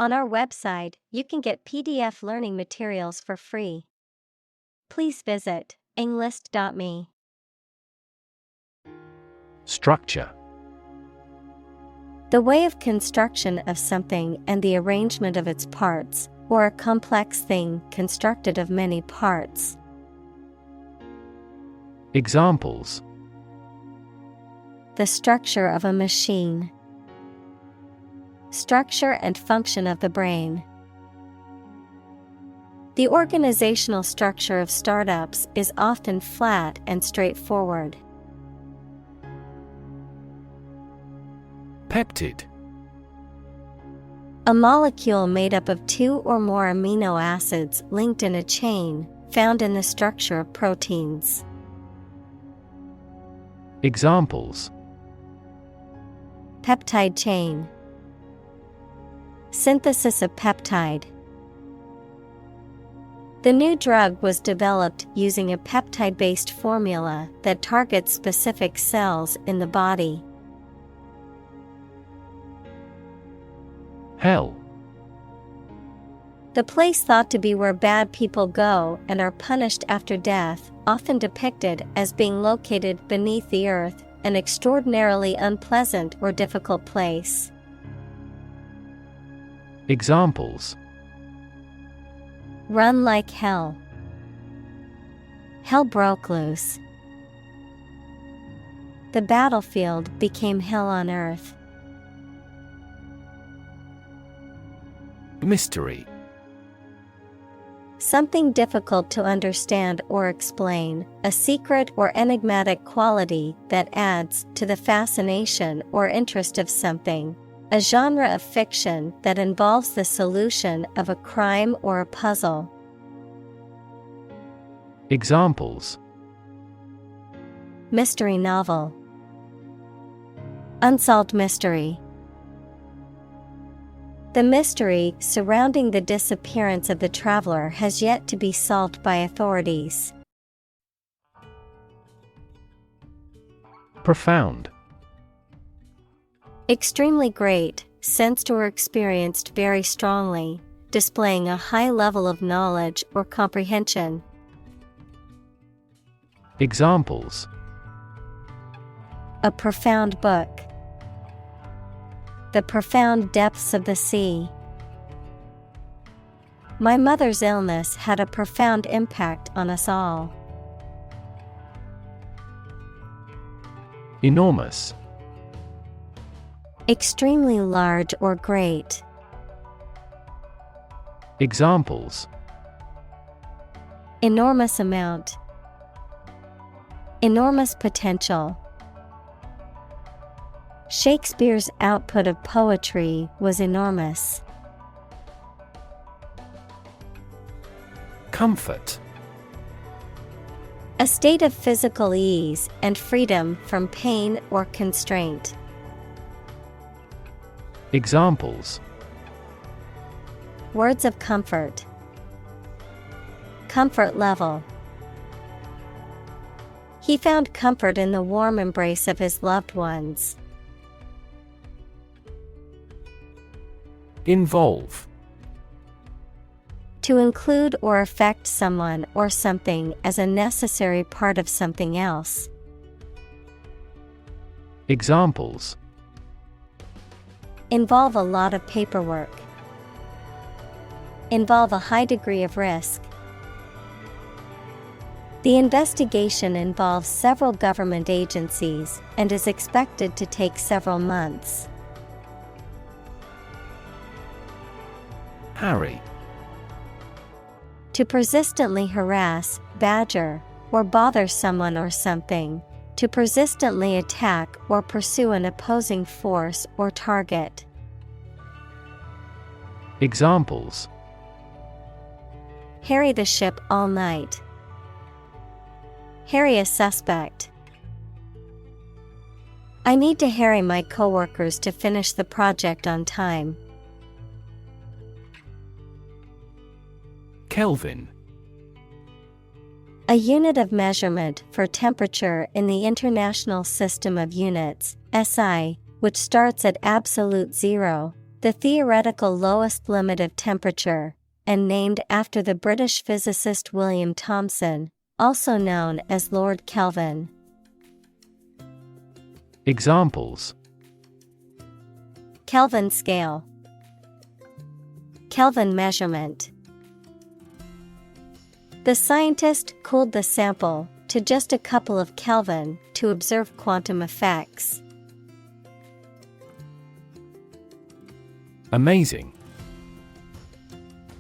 On our website, you can get PDF learning materials for free. Please visit englist.me. Structure. The way of construction of something and the arrangement of its parts, or a complex thing constructed of many parts. Examples: The structure of a machine. Structure and function of the brain. The organizational structure of startups is often flat and straightforward. Peptide. A molecule made up of two or more amino acids linked in a chain, found in the structure of proteins. Examples: Peptide chain. Synthesis of peptide. The new drug was developed using a peptide-based formula that targets specific cells in the body. Hell. The place thought to be where bad people go and are punished after death, often depicted as being located beneath the earth, an extraordinarily unpleasant or difficult place. Examples: Run like hell. Hell broke loose. The battlefield became hell on earth. Mystery. Something difficult to understand or explain, a secret or enigmatic quality that adds to the fascination or interest of something. A genre of fiction that involves the solution of a crime or a puzzle. Examples: Mystery novel. Unsolved mystery. The mystery surrounding the disappearance of the traveler has yet to be solved by authorities. Profound. Extremely great, sensed or experienced very strongly, displaying a high level of knowledge or comprehension. Examples: A profound book. The profound depths of the sea. My mother's illness had a profound impact on us all. Enormous. Extremely large or great. Examples: Enormous amount. Enormous potential. Shakespeare's output of poetry was enormous. Comfort. A state of physical ease and freedom from pain or constraint. Examples: Words of comfort. Comfort level. He found comfort in the warm embrace of his loved ones. Involve. To include or affect someone or something as a necessary part of something else. Examples: Involve a lot of paperwork. Involve a high degree of risk. The investigation involves several government agencies and is expected to take several months. Harry. To persistently harass, badger, or bother someone or something. To persistently attack or pursue an opposing force or target. Examples: Harry the ship all night. Harry a suspect. I need to harry my coworkers to finish the project on time. Kelvin. A unit of measurement for temperature in the International System of Units, SI, which starts at absolute zero The theoretical lowest limit of temperature, and named after the British physicist William Thomson, also known as Lord Kelvin. Examples: Kelvin scale, Kelvin measurement. The scientist cooled the sample to just a couple of Kelvin to observe quantum effects. Amazing.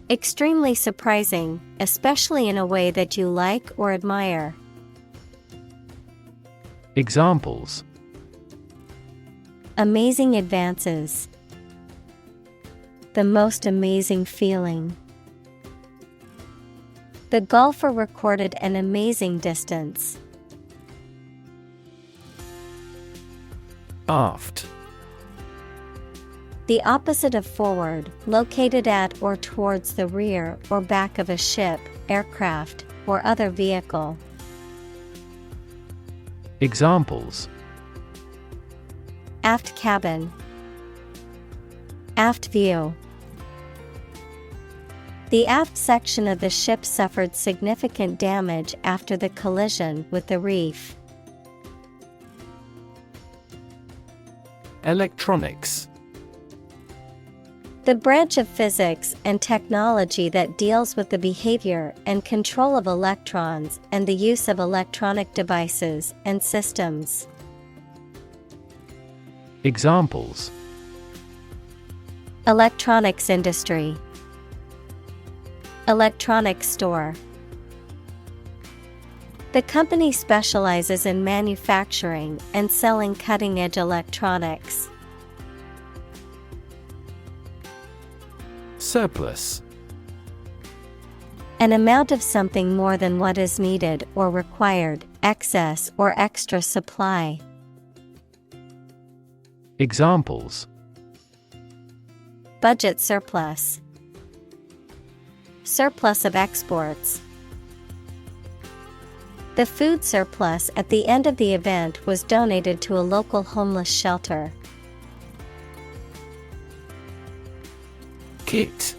Extremely surprising, especially in a way that you like or admire. Examples: Amazing advances. The most amazing feeling. The golfer recorded an amazing distance. Aft. The opposite of forward, located at or towards the rear or back of a ship, aircraft, or other vehicle. Examples: Aft cabin, aft view. The aft section of the ship suffered significant damage after the collision with the reef. Electronics. The branch of physics and technology that deals with the behavior and control of electrons and the use of electronic devices and systems. Examples: Electronics industry, electronics store. The company specializes in manufacturing and selling cutting-edge electronics. Surplus. An amount of something more than what is needed or required, excess or extra supply. Examples: Budget surplus, surplus of exports. The food surplus at the end of the event was donated to a local homeless shelter. Kit.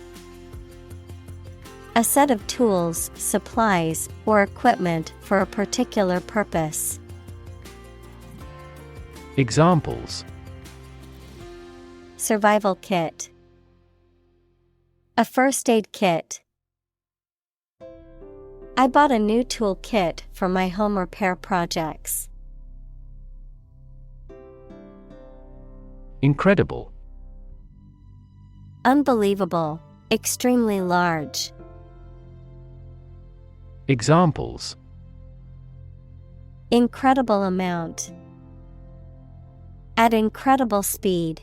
A set of tools, supplies, or equipment for a particular purpose. Examples: Survival kit, a first aid kit. I bought a new tool kit for my home repair projects. Incredible. Unbelievable, extremely large. Examples: Incredible amount. At incredible speed.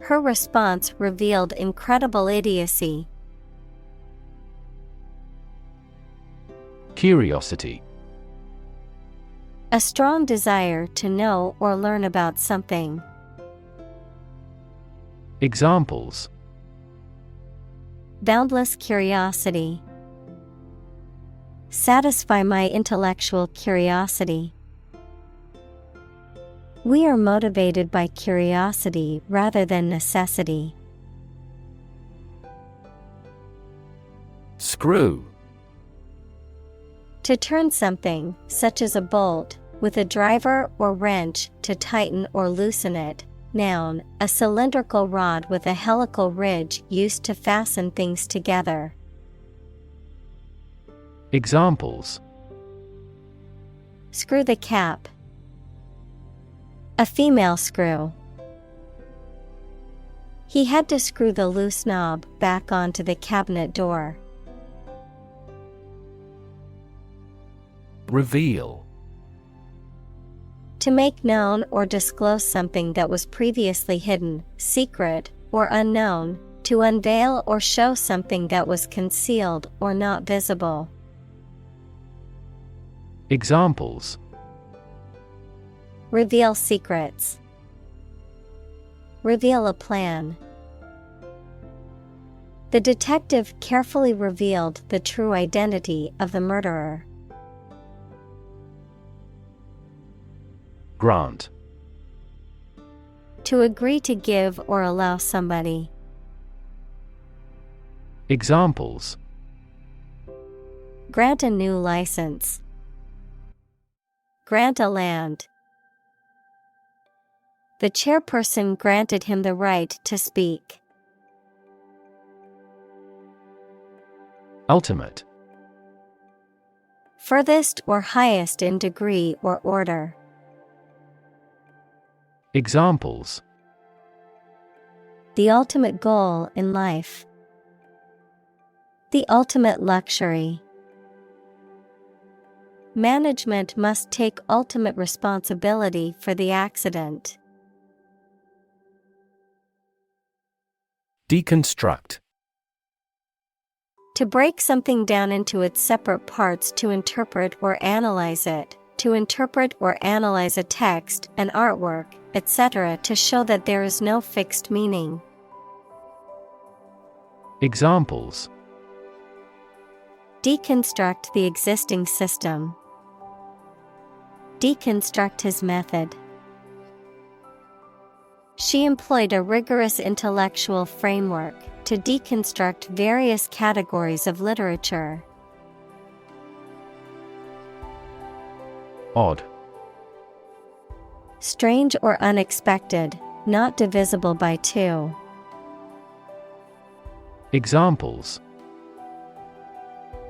Her response revealed incredible idiocy. Curiosity. A strong desire to know or learn about something. Examples: Boundless curiosity. Satisfy my intellectual curiosity. We are motivated by curiosity rather than necessity. Screw. To turn something, such as a bolt, with a driver or wrench to tighten or loosen it. Noun, a cylindrical rod with a helical ridge used to fasten things together. Examples: Screw the cap. A female screw. He had to screw the loose knob back onto the cabinet door. Reveal. To make known or disclose something that was previously hidden, secret, or unknown, to unveil or show something that was concealed or not visible. Examples: Reveal secrets. Reveal a plan. The detective carefully revealed the true identity of the murderer. Grant. To agree to give or allow somebody. Examples: Grant a new license. Grant a land. The chairperson granted him the right to speak. Ultimate. Furthest or highest in degree or order. Examples: The ultimate goal in life. The ultimate luxury. Management must take ultimate responsibility for the accident. Deconstruct. To break something down into its separate parts to interpret or analyze it, to interpret or analyze a text, an artwork, etc. to show that there is no fixed meaning. Examples: Deconstruct the existing system. Deconstruct his method. She employed a rigorous intellectual framework to deconstruct various categories of literature. Odd. Strange or unexpected, not divisible by two. Examples: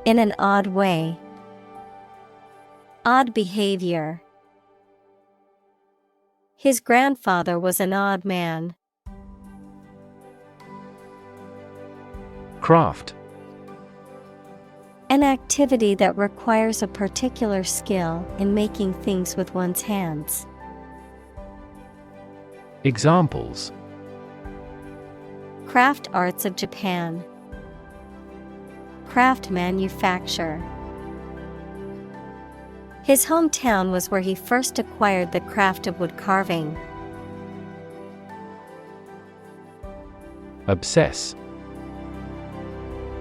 In an odd way. Odd behavior. His grandfather was an odd man. Craft. An activity that requires a particular skill in making things with one's hands. Examples: Craft arts of Japan. Craft manufacture. His hometown was where he first acquired the craft of wood carving. Obsess.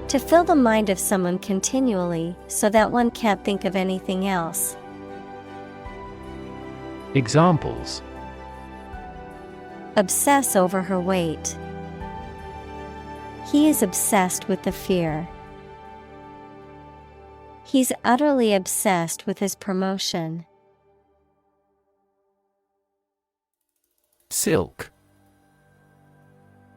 To fill the mind of someone continually so that one can't think of anything else. Examples: Obsess over her weight. He is obsessed with the fear. He's utterly obsessed with his promotion. Silk.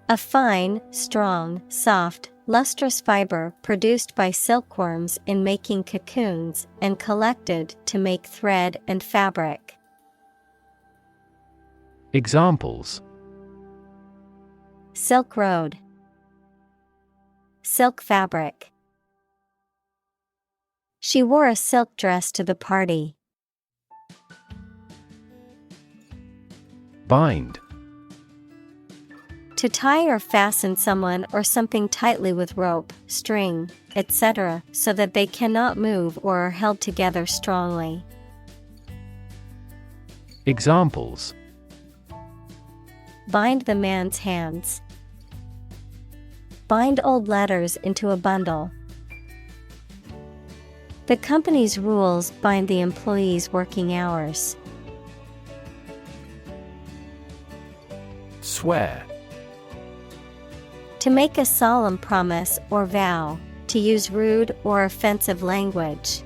A fine, strong, soft, lustrous fiber produced by silkworms in making cocoons and collected to make thread and fabric. Examples: Silk road. Silk fabric. She wore a silk dress to the party. Bind. To tie or fasten someone or something tightly with rope, string, etc., so that they cannot move or are held together strongly. Examples: Bind the man's hands. Bind old letters into a bundle. The company's rules bind the employees' working hours. Swear. To make a solemn promise or vow, to use rude or offensive language.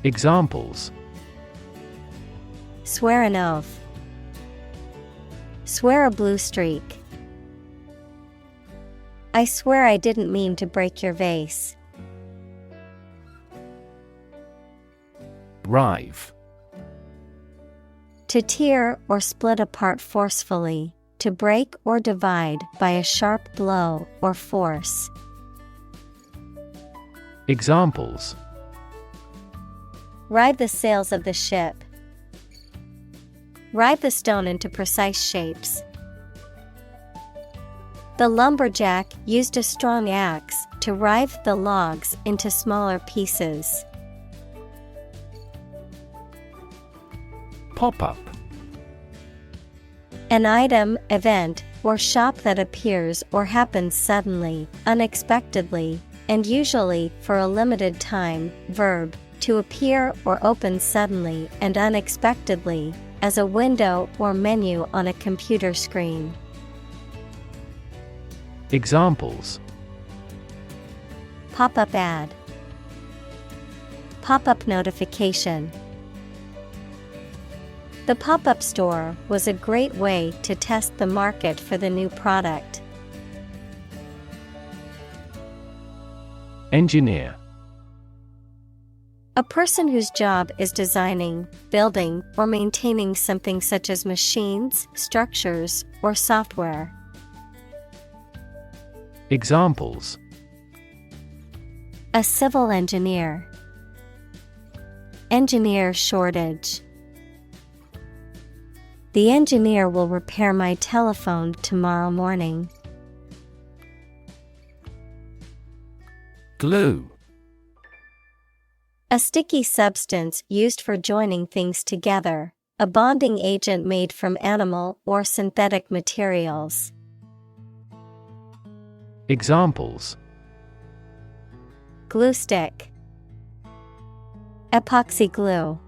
Examples: Swear an oath. Swear a blue streak. I swear I didn't mean to break your vase. Rive. To tear or split apart forcefully, to break or divide by a sharp blow or force. Examples: Rive the sails of the ship. Rive the stone into precise shapes. The lumberjack used a strong axe to rive the logs into smaller pieces. Pop-up. An item, event, or shop that appears or happens suddenly, unexpectedly, and usually for a limited time. Verb, to appear or open suddenly and unexpectedly, as a window or menu on a computer screen. Examples: Pop-up ad, pop-up notification. The pop-up store was a great way to test the market for the new product. Engineer. A person whose job is designing, building, or maintaining something such as machines, structures, or software. Examples: A civil engineer. Engineer shortage. The engineer will repair my telephone tomorrow morning. Glue. A sticky substance used for joining things together, a bonding agent made from animal or synthetic materials. Examples: Glue stick. Epoxy glue.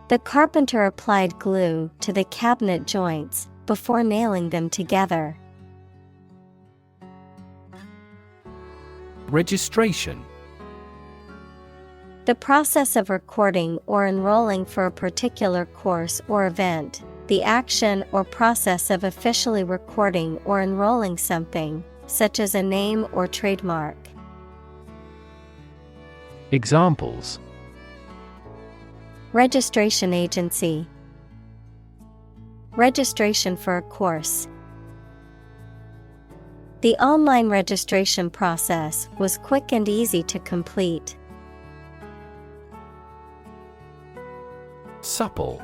The carpenter applied glue to the cabinet joints before nailing them together. Registration. The process of recording or enrolling for a particular course or event, the action or process of officially recording or enrolling something, such as a name or trademark. Examples: Registration agency. Registration for a course. The online registration process was quick and easy to complete. Supple.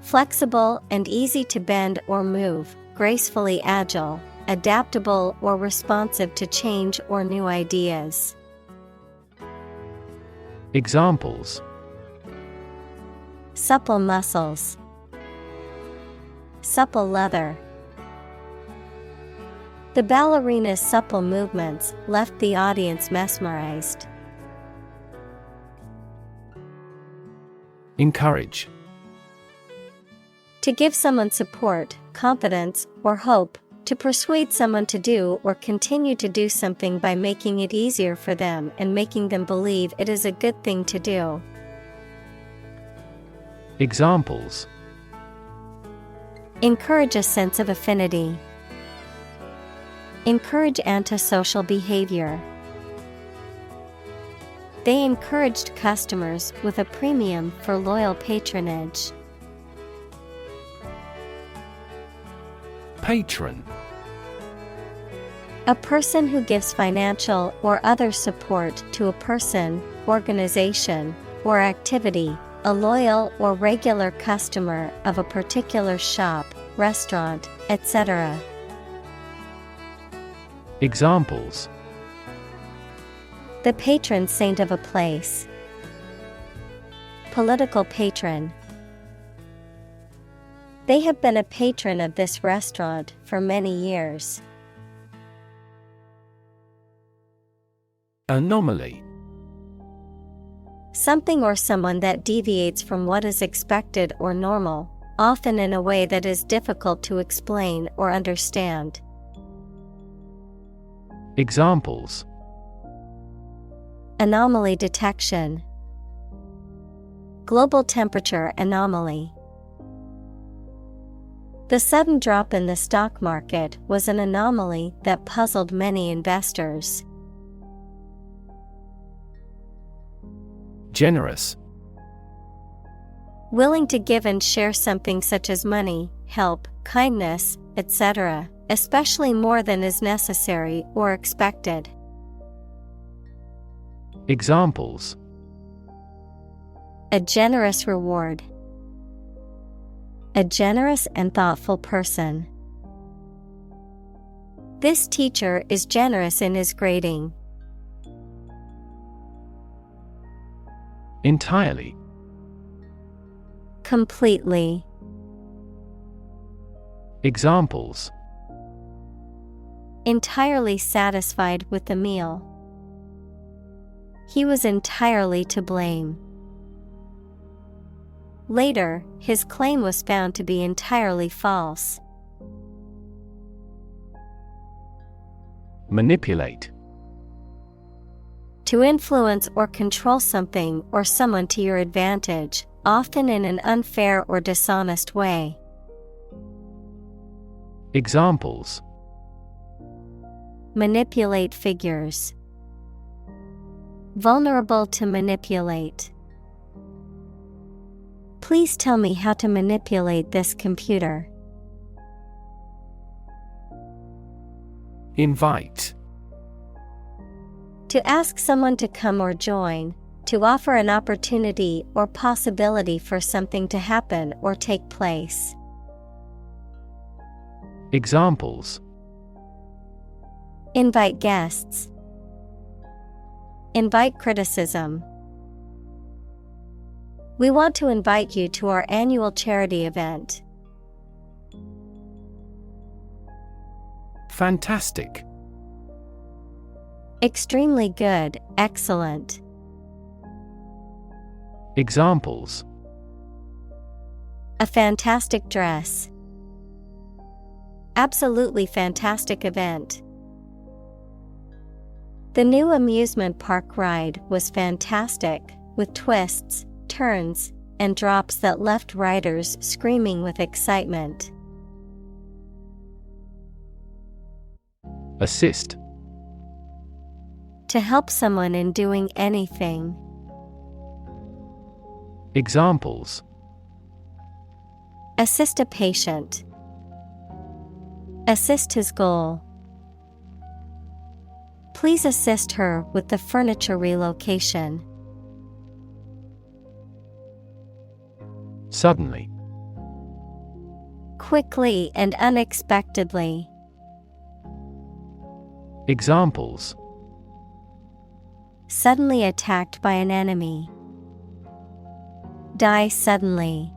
Flexible and easy to bend or move, gracefully agile, adaptable or responsive to change or new ideas. Examples: Supple muscles. Supple leather. The ballerina's supple movements left the audience mesmerized. Encourage. To give someone support, confidence, or hope, to persuade someone to do or continue to do something by making it easier for them and making them believe it is a good thing to do. Examples: Encourage a sense of affinity. Encourage antisocial behavior. They encouraged customers with a premium for loyal patronage. Patron. A person who gives financial or other support to a person, organization, or activity, a loyal or regular customer of a particular shop, restaurant, etc. Examples: The patron saint of a place. Political patron. They have been a patron of this restaurant for many years. Anomaly. Something or someone that deviates from what is expected or normal, often in a way that is difficult to explain or understand. Examples: Anomaly detection. Global temperature anomaly. The sudden drop in the stock market was an anomaly that puzzled many investors. Generous. Willing to give and share something such as money, help, kindness, etc., especially more than is necessary or expected. Examples: A generous reward. A generous and thoughtful person. This teacher is generous in his grading. Entirely. Completely. Examples: Entirely satisfied with the meal. He was entirely to blame. Later, his claim was found to be entirely false. Manipulate. To influence or control something or someone to your advantage, often in an unfair or dishonest way. Examples: Manipulate figures. Vulnerable to manipulate. Please tell me how to manipulate this computer. Invite. To ask someone to come or join, to offer an opportunity or possibility for something to happen or take place. Examples: Invite guests. Invite criticism. We want to invite you to our annual charity event. Fantastic. Extremely good, excellent. Examples: A fantastic dress. Absolutely fantastic event. The new amusement park ride was fantastic, with twists, turns, and drops that left riders screaming with excitement. Assist. To help someone in doing anything. Examples: Assist a patient. Assist his goal. Please assist her with the furniture relocation. Suddenly. Quickly and unexpectedly. Examples: Suddenly attacked by an enemy. Die suddenly.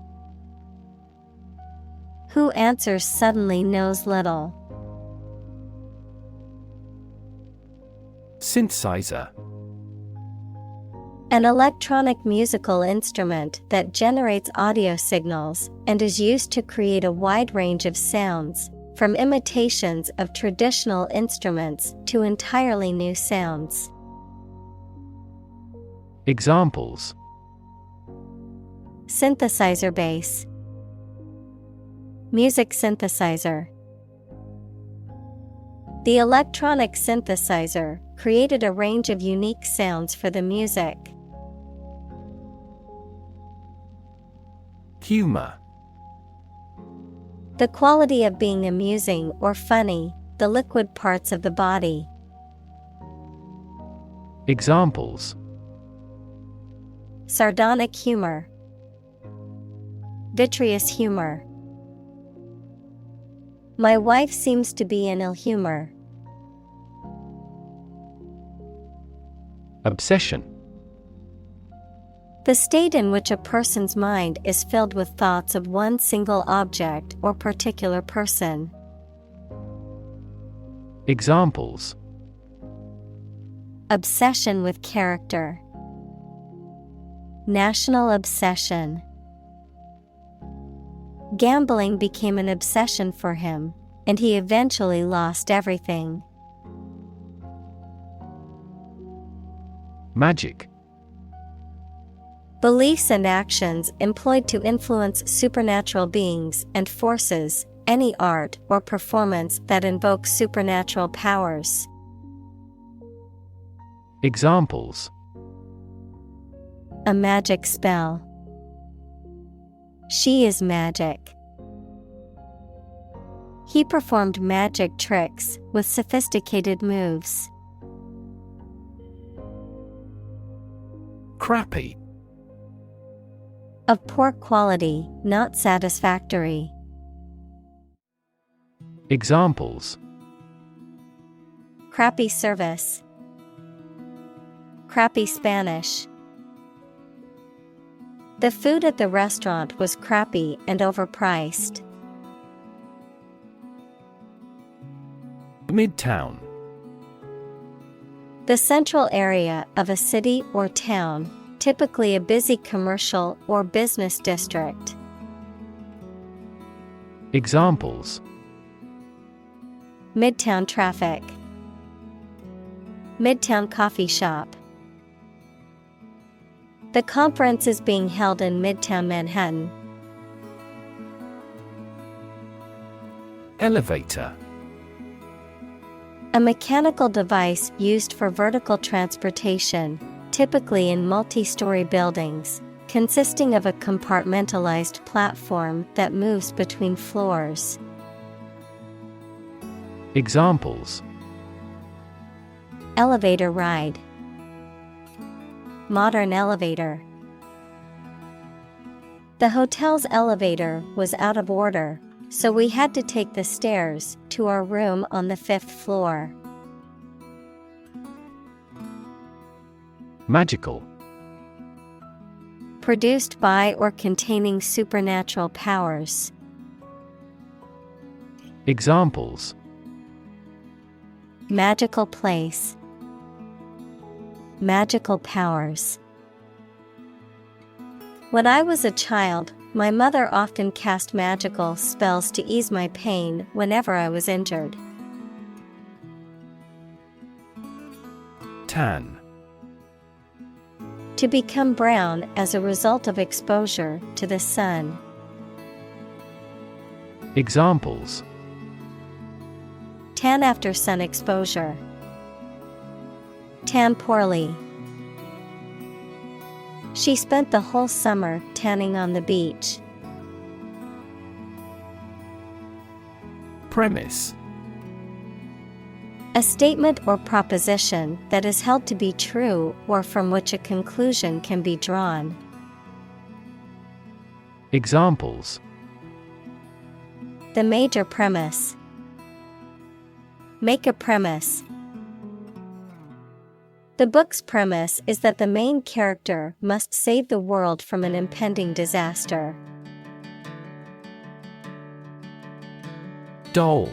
Who answers suddenly knows little. Synthesizer. An electronic musical instrument that generates audio signals and is used to create a wide range of sounds, from imitations of traditional instruments to entirely new sounds. Examples: Synthesizer bass. Music synthesizer. The electronic synthesizer created a range of unique sounds for the music. Humor. The quality of being amusing or funny, the liquid parts of the body. Examples: Sardonic humor. Vitreous humor. My wife seems to be in ill humor. Obsession. The state in which a person's mind is filled with thoughts of one single object or particular person. Examples: Obsession with character. National obsession. Gambling became an obsession for him, and he eventually lost everything. Magic. Beliefs and actions employed to influence supernatural beings and forces, any art or performance that invokes supernatural powers. Examples: A magic spell. She is magic. He performed magic tricks with sophisticated moves. Crappy. Of poor quality, not satisfactory. Examples: Crappy service. Crappy Spanish. The food at the restaurant was crappy and overpriced. Midtown. The central area of a city or town, typically a busy commercial or business district. Examples: Midtown traffic. Midtown coffee shop. The conference is being held in Midtown Manhattan. Elevator. A mechanical device used for vertical transportation, typically in multi-story buildings, consisting of a compartmentalized platform that moves between floors. Examples: Elevator ride. Modern elevator. The hotel's elevator was out of order, so we had to take the stairs to our room on the 5th floor. Magical. Produced by or containing supernatural powers. Examples: Magical place. Magical powers. When I was a child, my mother often cast magical spells to ease my pain whenever I was injured. Tan. To become brown as a result of exposure to the sun. Examples: Tan after sun exposure. Tan poorly. She spent the whole summer tanning on the beach. Premise. A statement or proposition that is held to be true or from which a conclusion can be drawn. Examples: The major premise. Make a premise. The book's premise is that the main character must save the world from an impending disaster. Doll.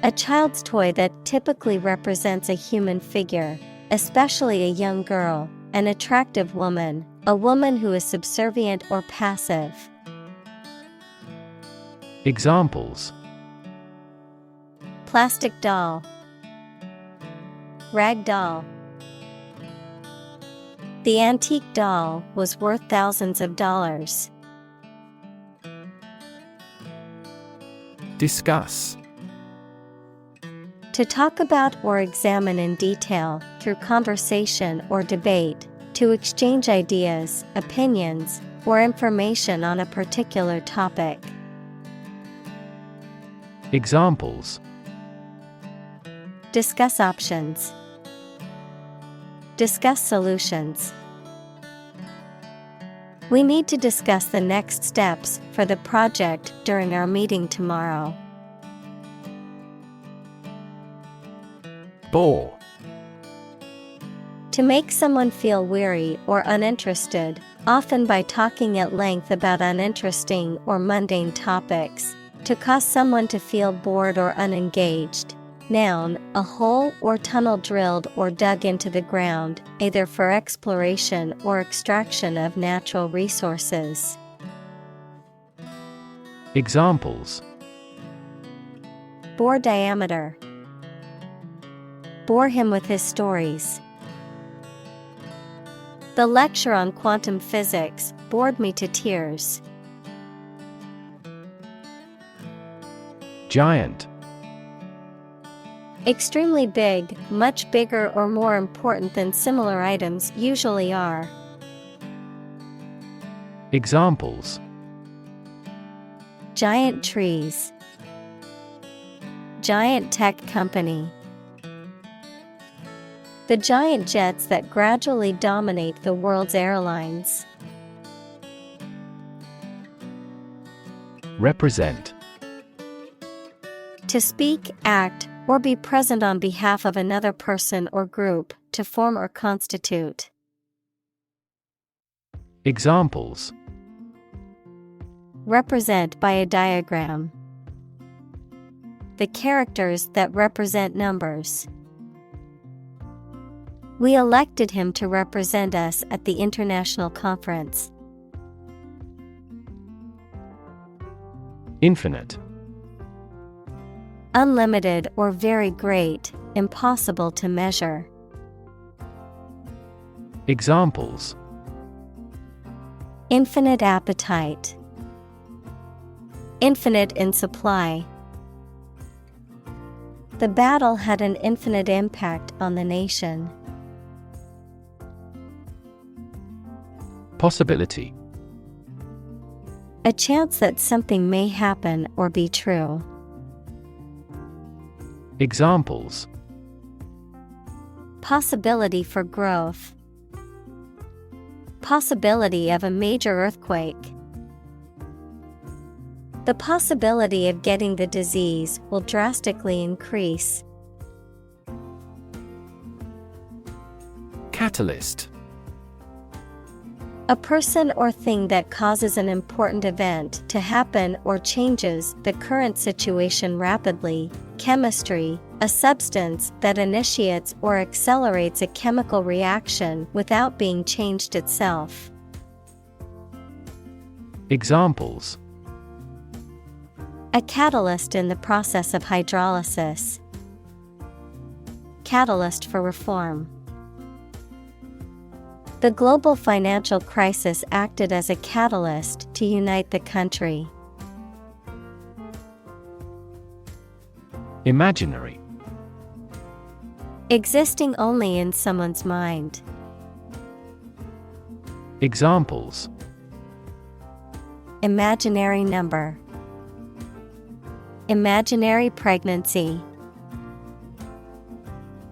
A child's toy that typically represents a human figure, especially a young girl, an attractive woman, a woman who is subservient or passive. Examples: Plastic doll. Rag doll. The antique doll was worth thousands of dollars. Discuss. To talk about or examine in detail, through conversation or debate, to exchange ideas, opinions, or information on a particular topic. Examples: Discuss options. Discuss solutions. We need to discuss the next steps for the project during our meeting tomorrow. Bore. To make someone feel weary or uninterested, often by talking at length about uninteresting or mundane topics. To cause someone to feel bored or unengaged. Noun, a hole or tunnel drilled or dug into the ground, either for exploration or extraction of natural resources. Examples: Bore diameter. Bore him with his stories. The lecture on quantum physics bored me to tears. Giant. Extremely big, much bigger or more important than similar items usually are. Examples: Giant trees. Giant tech company. The giant jets that gradually dominate the world's airlines. Represent. To speak, act, or be present on behalf of another person or group, to form or constitute. Examples: Represent by a diagram. The characters that represent numbers. We elected him to represent us at the international conference. Infinite. Unlimited or very great, impossible to measure. Examples: Infinite appetite. Infinite in supply. The battle had an infinite impact on the nation. Possibility. A chance that something may happen or be true. Examples: Possibility for growth. Possibility of a major earthquake. The possibility of getting the disease will drastically increase. Catalyst. A person or thing that causes an important event to happen or changes the current situation rapidly. Chemistry, a substance that initiates or accelerates a chemical reaction without being changed itself. Examples: A catalyst in the process of hydrolysis. Catalyst for reform. The global financial crisis acted as a catalyst to unite the country. Imaginary. Existing only in someone's mind. Examples: Imaginary number. Imaginary pregnancy.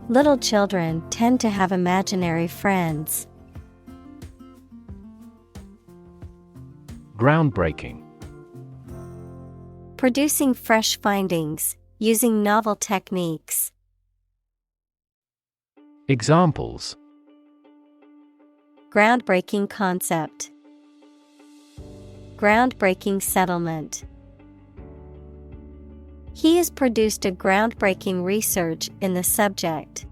Little children tend to have imaginary friends. Groundbreaking. Producing fresh findings, using novel techniques. Examples: Groundbreaking concept. Groundbreaking settlement. He has produced a groundbreaking research in the subject.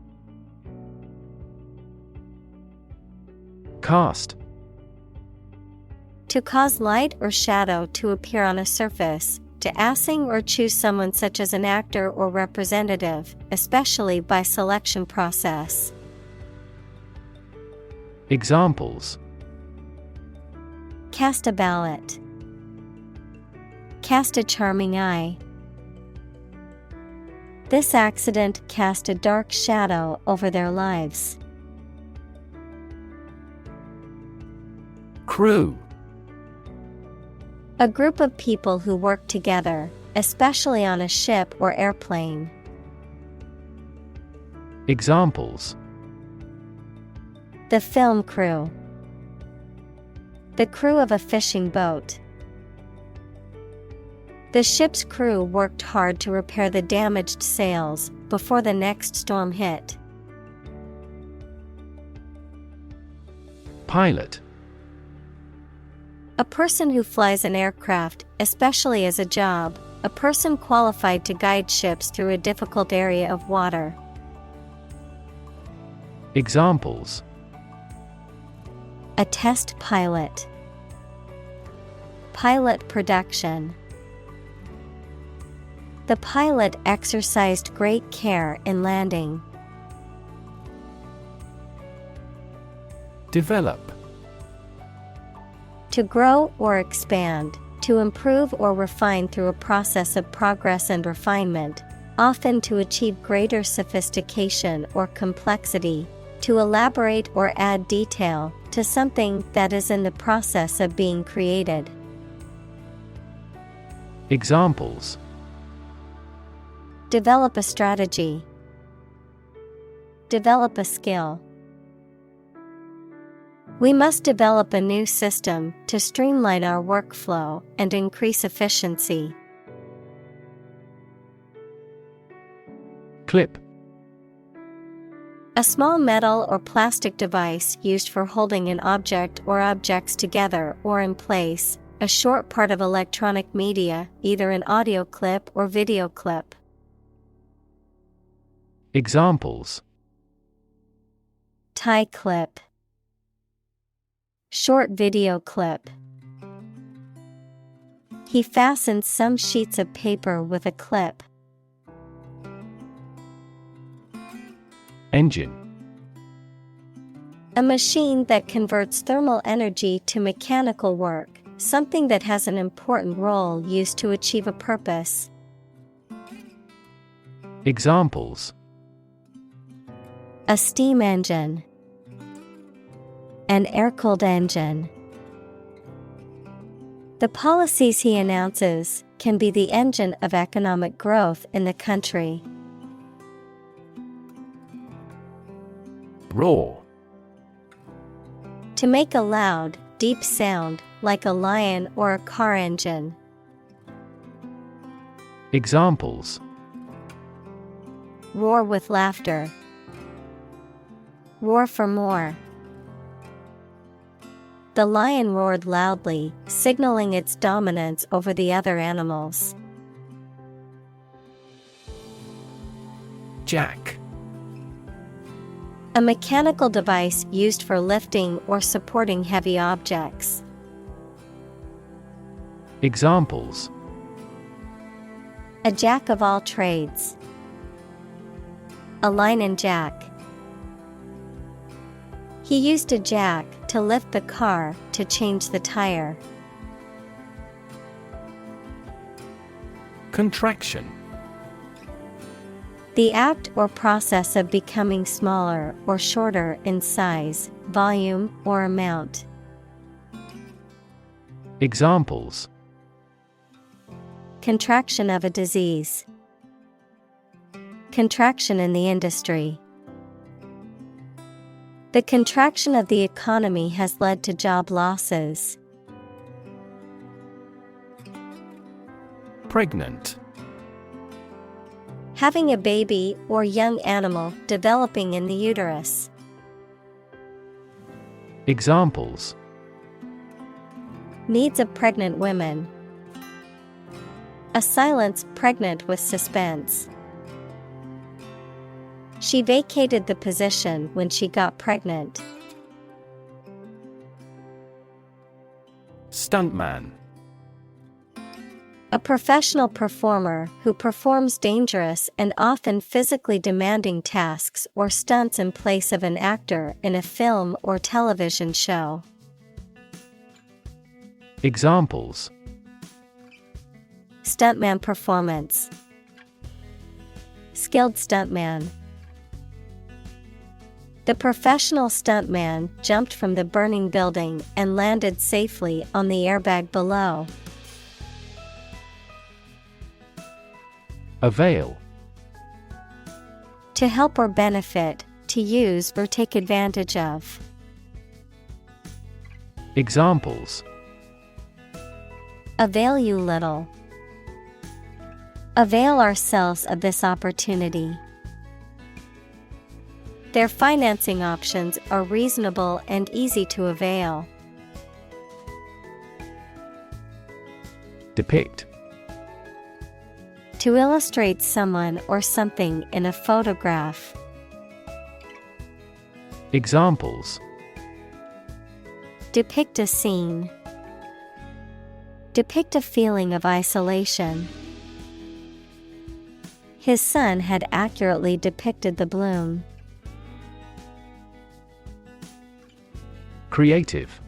Cast. To cause light or shadow to appear on a surface, to assing or choose someone such as an actor or representative, especially by selection process. Examples: Cast a ballot. Cast a charming eye. This accident cast a dark shadow over their lives. Crew. A group of people who work together, especially on a ship or airplane. Examples: The film crew. The crew of a fishing boat. The ship's crew worked hard to repair the damaged sails before the next storm hit. Pilot. A person who flies an aircraft, especially as a job, a person qualified to guide ships through a difficult area of water. Examples: A test pilot. Pilot production. The pilot exercised great care in landing. Develop. To grow or expand, to improve or refine through a process of progress and refinement, often to achieve greater sophistication or complexity, to elaborate or add detail to something that is in the process of being created. Examples: Develop a strategy. Develop a skill. We must develop a new system to streamline our workflow and increase efficiency. Clip. A small metal or plastic device used for holding an object or objects together or in place, a short part of electronic media, either an audio clip or video clip. Examples: Tie clip. Short video clip. He fastened some sheets of paper with a clip. Engine. A machine that converts thermal energy to mechanical work, something that has an important role used to achieve a purpose. Examples: A steam engine. An air-cooled engine. The policies he announces can be the engine of economic growth in the country. Roar. To make a loud, deep sound, like a lion or a car engine. Examples: Roar with laughter. Roar for more. The lion roared loudly, signaling its dominance over the other animals. Jack. A mechanical device used for lifting or supporting heavy objects. Examples: A jack of all trades. A line and jack. He used a jack to lift the car to change the tire. Contraction. The act or process of becoming smaller or shorter in size, volume, or amount. Examples: Contraction of a disease. Contraction in the industry. The contraction of the economy has led to job losses. Pregnant. Having a baby or young animal developing in the uterus. Examples: Needs of pregnant women. A silence pregnant with suspense. She vacated the position when she got pregnant. Stuntman. A professional performer who performs dangerous and often physically demanding tasks or stunts in place of an actor in a film or television show. Examples: Stuntman performance. Skilled stuntman. The professional stuntman jumped from the burning building and landed safely on the airbag below. Avail. To help or benefit, to use or take advantage of. Examples: Avail you little. Avail ourselves of this opportunity. Their financing options are reasonable and easy to avail. Depict. To illustrate someone or something in a photograph. Examples: Depict a scene. Depict a feeling of isolation. His son had accurately depicted the bloom. Creative.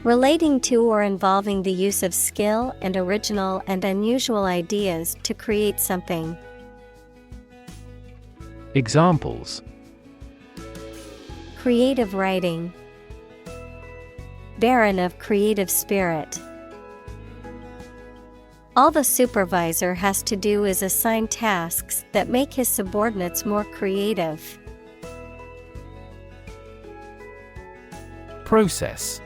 Relating to or involving the use of skill and original and unusual ideas to create something. Examples: Creative writing. Barren of creative spirit. All the supervisor has to do is assign tasks that make his subordinates more creative. Process.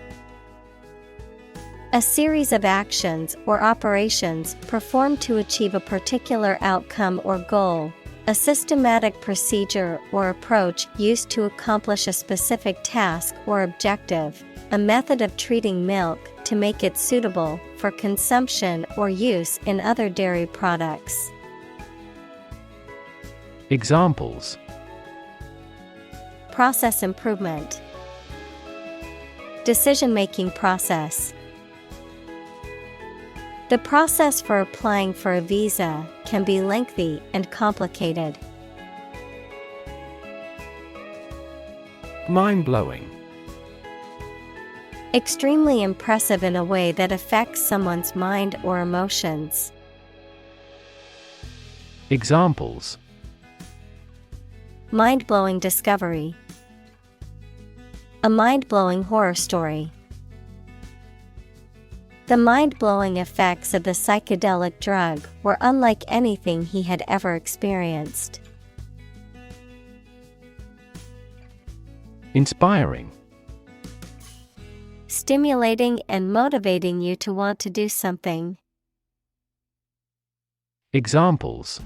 A series of actions or operations performed to achieve a particular outcome or goal. A systematic procedure or approach used to accomplish a specific task or objective. A method of treating milk to make it suitable for consumption or use in other dairy products. Examples: process improvement. Decision-making process. The process for applying for a visa can be lengthy and complicated. Mind-blowing. Extremely impressive in a way that affects someone's mind or emotions. Examples: mind-blowing discovery. A mind-blowing horror story. The mind-blowing effects of the psychedelic drug were unlike anything he had ever experienced. Inspiring. Stimulating and motivating you to want to do something. Examples: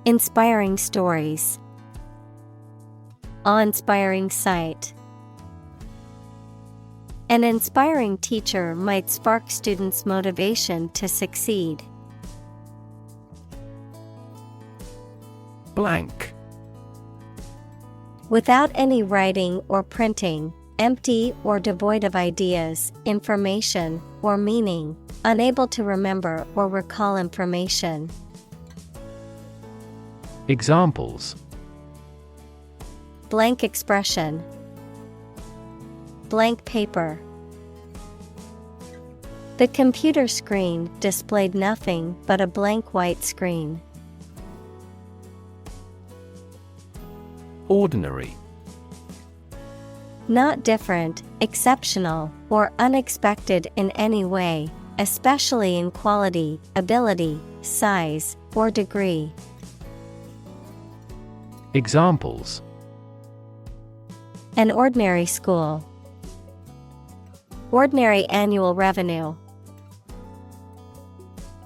inspiring stories. Awe-inspiring sight. An inspiring teacher might spark students' motivation to succeed. Blank. Without any writing or printing, empty or devoid of ideas, information, or meaning, unable to remember or recall information. Examples: blank expression. Blank paper. The computer screen displayed nothing but a blank white screen. Ordinary. Not different, exceptional, or unexpected in any way, especially in quality, ability, size, or degree. Examples: an ordinary school. Ordinary annual revenue.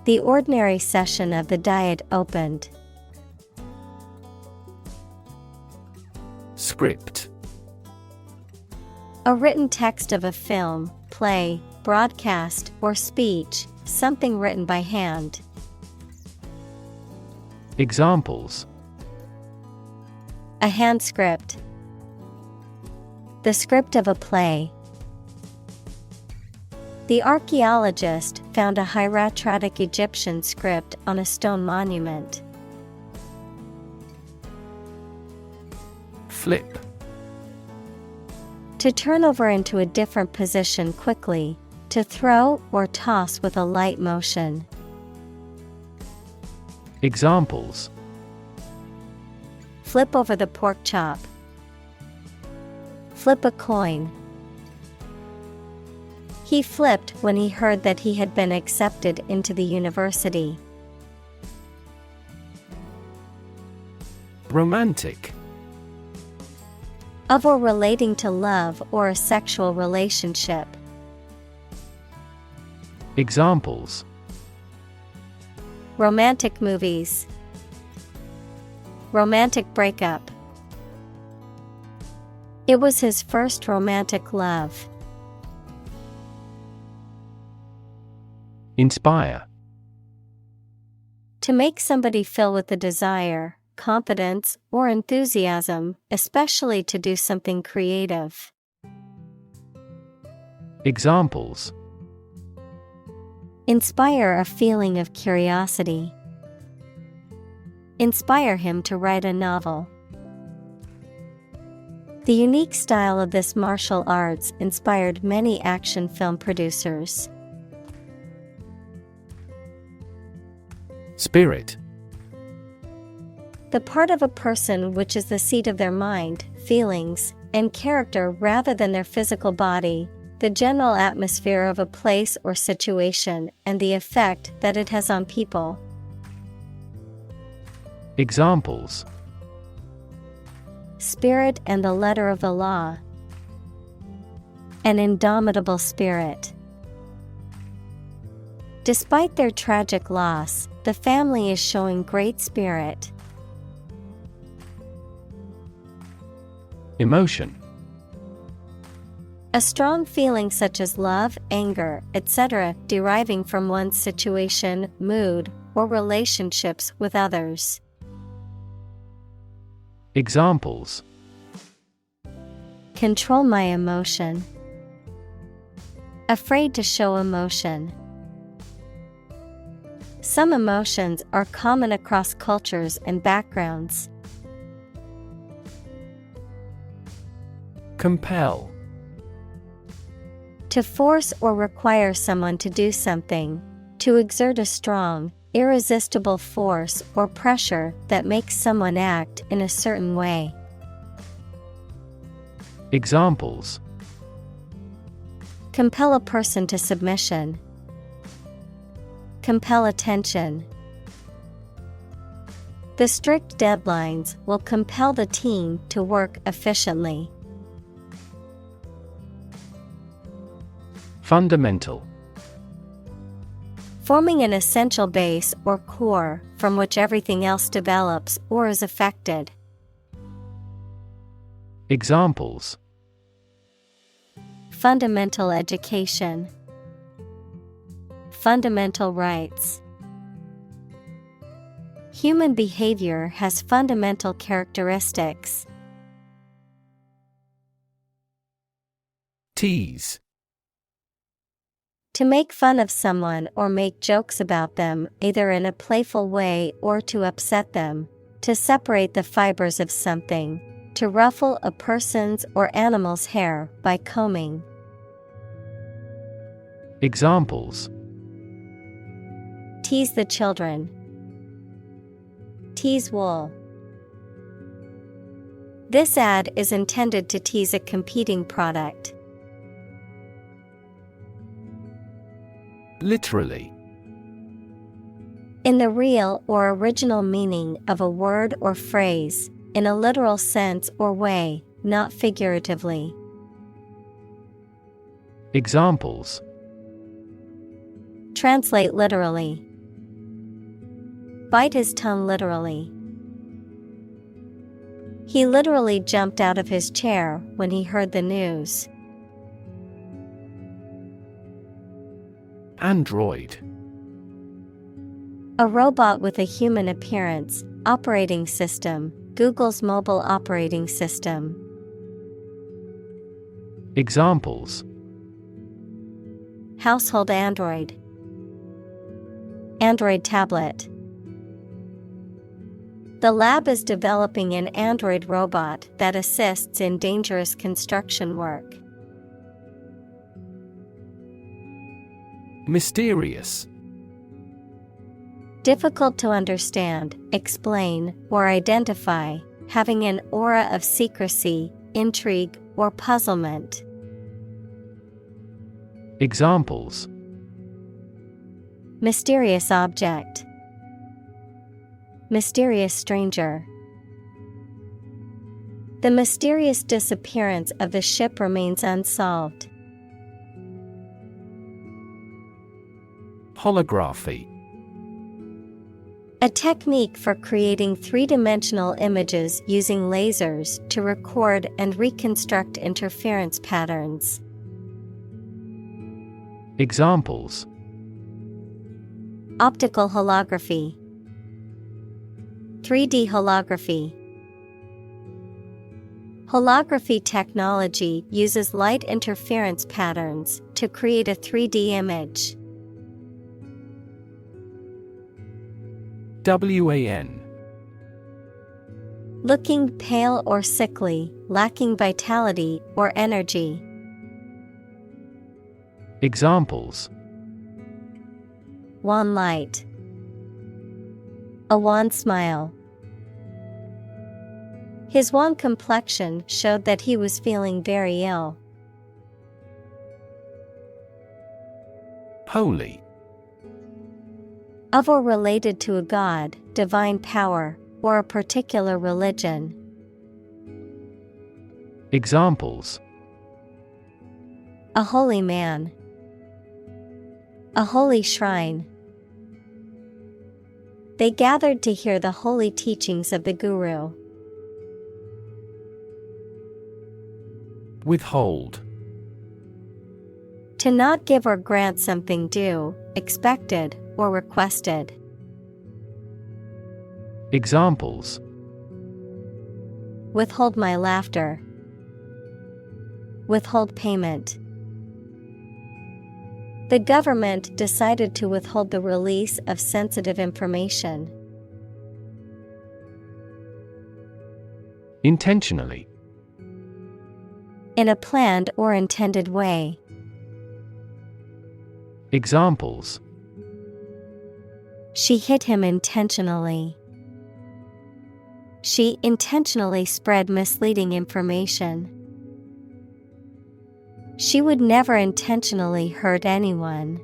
The ordinary session of the Diet opened. Script. A written text of a film, play, broadcast, or speech, something written by hand. Examples: a hand script. The script of a play. The archaeologist found a hieratic Egyptian script on a stone monument. Flip. To turn over into a different position quickly, to throw or toss with a light motion. Examples: flip over the pork chop. Flip a coin. He flipped when he heard that he had been accepted into the university. Romantic. Of or relating to love or a sexual relationship. Examples: romantic movies. Romantic breakup. It was his first romantic love. Inspire. To make somebody feel with the desire, confidence, or enthusiasm, especially to do something creative. Examples: inspire a feeling of curiosity. Inspire him to write a novel. The unique style of this martial arts inspired many action film producers. Spirit. The part of a person which is the seat of their mind, feelings, and character rather than their physical body, the general atmosphere of a place or situation, and the effect that it has on people. Examples: spirit and the letter of the law. An indomitable spirit. Despite their tragic loss, the family is showing great spirit. Emotion. A strong feeling such as love, anger, etc., deriving from one's situation, mood, or relationships with others. Examples: Control my emotion. Afraid to show emotion. Some emotions are common across cultures and backgrounds. Compel. To force or require someone to do something, to exert a strong, irresistible force or pressure that makes someone act in a certain way. Examples: Compel a person to submission. Compel attention. The strict deadlines will compel the team to work efficiently. Fundamental. Forming an essential base or core from which everything else develops or is affected. Examples: Fundamental education. Fundamental rights. Human behavior has fundamental characteristics. Tease. To make fun of someone or make jokes about them, either in a playful way or to upset them. To separate the fibers of something. To ruffle a person's or animal's hair by combing. Examples: Tease the children. Tease wool. This ad is intended to tease a competing product. Literally. In the real or original meaning of a word or phrase, in a literal sense or way, not figuratively. Examples: Translate literally. Bite his tongue literally. He literally jumped out of his chair when he heard the news. Android. A robot with a human appearance. Operating system. Google's mobile operating system. Examples: Household Android. Android tablet. The lab is developing an android robot that assists in dangerous construction work. Mysterious. Difficult to understand, explain, or identify, having an aura of secrecy, intrigue, or puzzlement. Examples: Mysterious object. Mysterious stranger. The mysterious disappearance of the ship remains unsolved. Holography. A technique for creating three-dimensional images using lasers to record and reconstruct interference patterns. Examples: Optical holography. 3D holography. Holography technology uses light interference patterns to create a 3D image. WAN. Looking pale or sickly, lacking vitality or energy. Examples: Wan light. A wan smile. His wan complexion showed that he was feeling very ill. Holy. Of or related to a god, divine power, or a particular religion. Examples: A holy man. A holy shrine. They gathered to hear the holy teachings of the Guru. Withhold. To not give or grant something due, expected, or requested. Examples: Withhold my laughter. withhold payment. The government decided to withhold the release of sensitive information. Intentionally. In a planned or intended way. Examples: She hit him intentionally. She intentionally spread misleading information. She would never intentionally hurt anyone.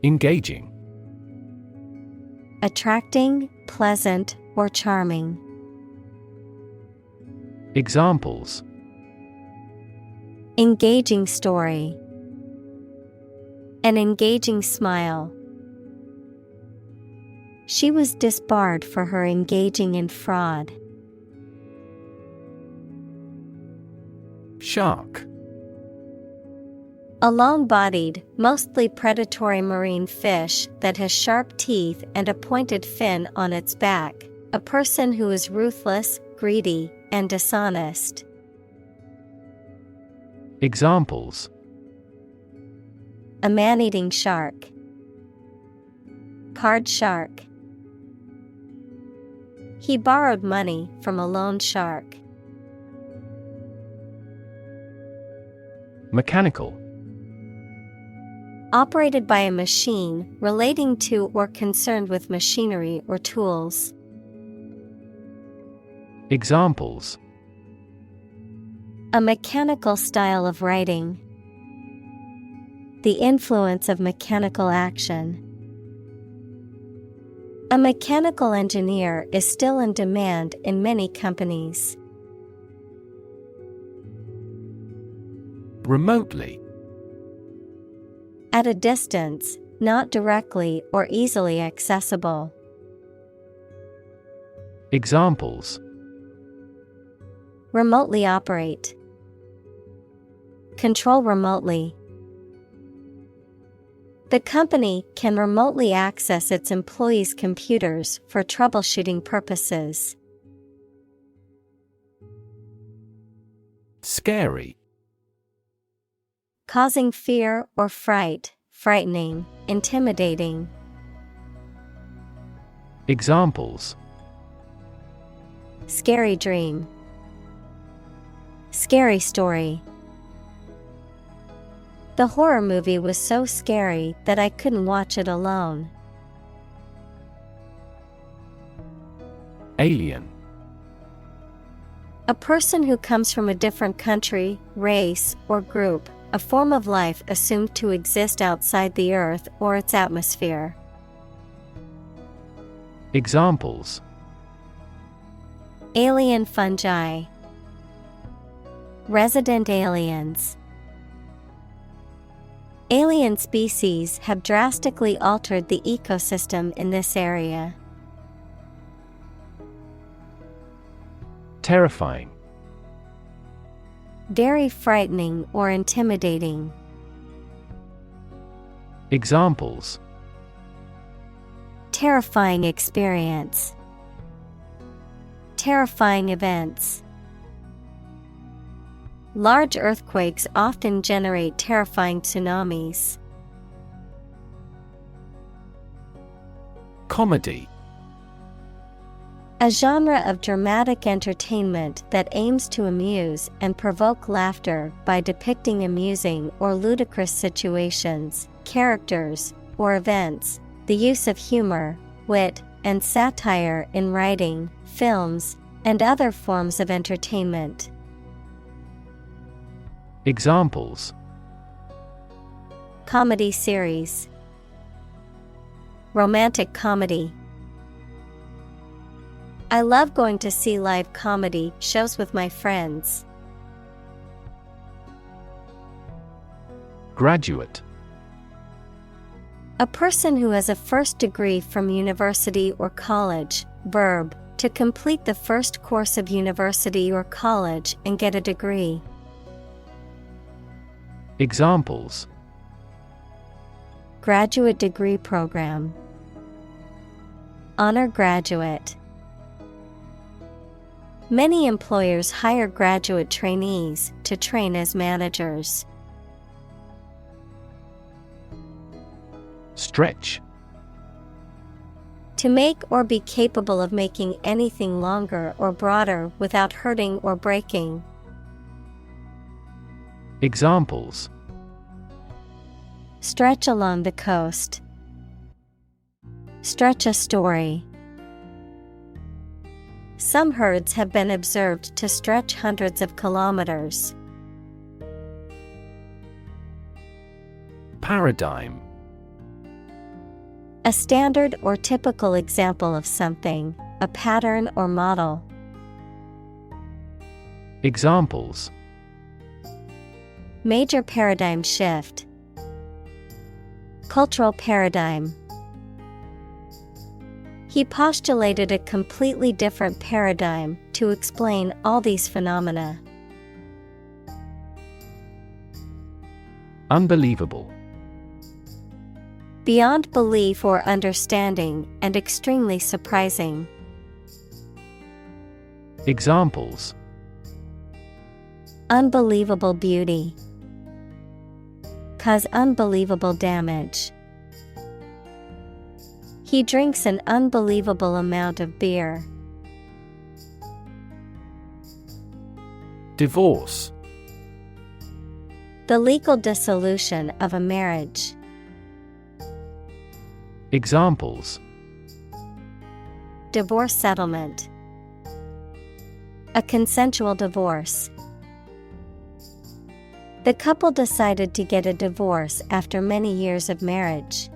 Engaging. Attracting, pleasant, or charming. Examples: Engaging story. An engaging smile. She was disbarred for her engaging in fraud. Shark. A long-bodied, mostly predatory marine fish that has sharp teeth and a pointed fin on its back. A person who is ruthless, greedy, and dishonest. Examples: A man-eating shark. Card shark. He borrowed money from a loan shark. Mechanical. Operated by a machine, relating to or concerned with machinery or tools. Examples: A mechanical style of writing. The influence of mechanical action. A mechanical engineer is still in demand in many companies. Remotely. At a distance, not directly or easily accessible. Examples: Remotely operate. Control remotely. The company can remotely access its employees' computers for troubleshooting purposes. Scary. Causing fear or fright, frightening, intimidating. Examples: Scary dream. Scary story. The horror movie was so scary that I couldn't watch it alone. Alien. A person who comes from a different country, race, or group, a form of life assumed to exist outside the Earth or its atmosphere. Examples: Alien fungi. Resident aliens. Alien species have drastically altered the ecosystem in this area. Terrifying. Very frightening or intimidating. Examples: Terrifying experience. Terrifying events. Large earthquakes often generate terrifying tsunamis. Comedy. A genre of dramatic entertainment that aims to amuse and provoke laughter by depicting amusing or ludicrous situations, characters, or events. The use of humor, wit, and satire in writing, films, and other forms of entertainment. Examples: Comedy series. Romantic comedy. I love going to see live comedy shows with my friends. Graduate. A person who has a first degree from university or college. Verb, to complete the first course of university or college and get a degree. Examples: Graduate degree program. Honor graduate. Many employers hire graduate trainees to train as managers. Stretch. To make or be capable of making anything longer or broader without hurting or breaking. Examples: Stretch along the coast. Stretch a story. Some herds have been observed to stretch hundreds of kilometers. Paradigm. A standard or typical example of something, a pattern or model. Examples: Major paradigm shift. Cultural paradigm. He postulated a completely different paradigm to explain all these phenomena. Unbelievable. Beyond belief or understanding, and extremely surprising. Examples: Unbelievable beauty. Cause unbelievable damage. He drinks an unbelievable amount of beer. Divorce. The legal dissolution of a marriage. Examples: Divorce settlement. A consensual divorce. The couple decided to get a divorce after many years of marriage.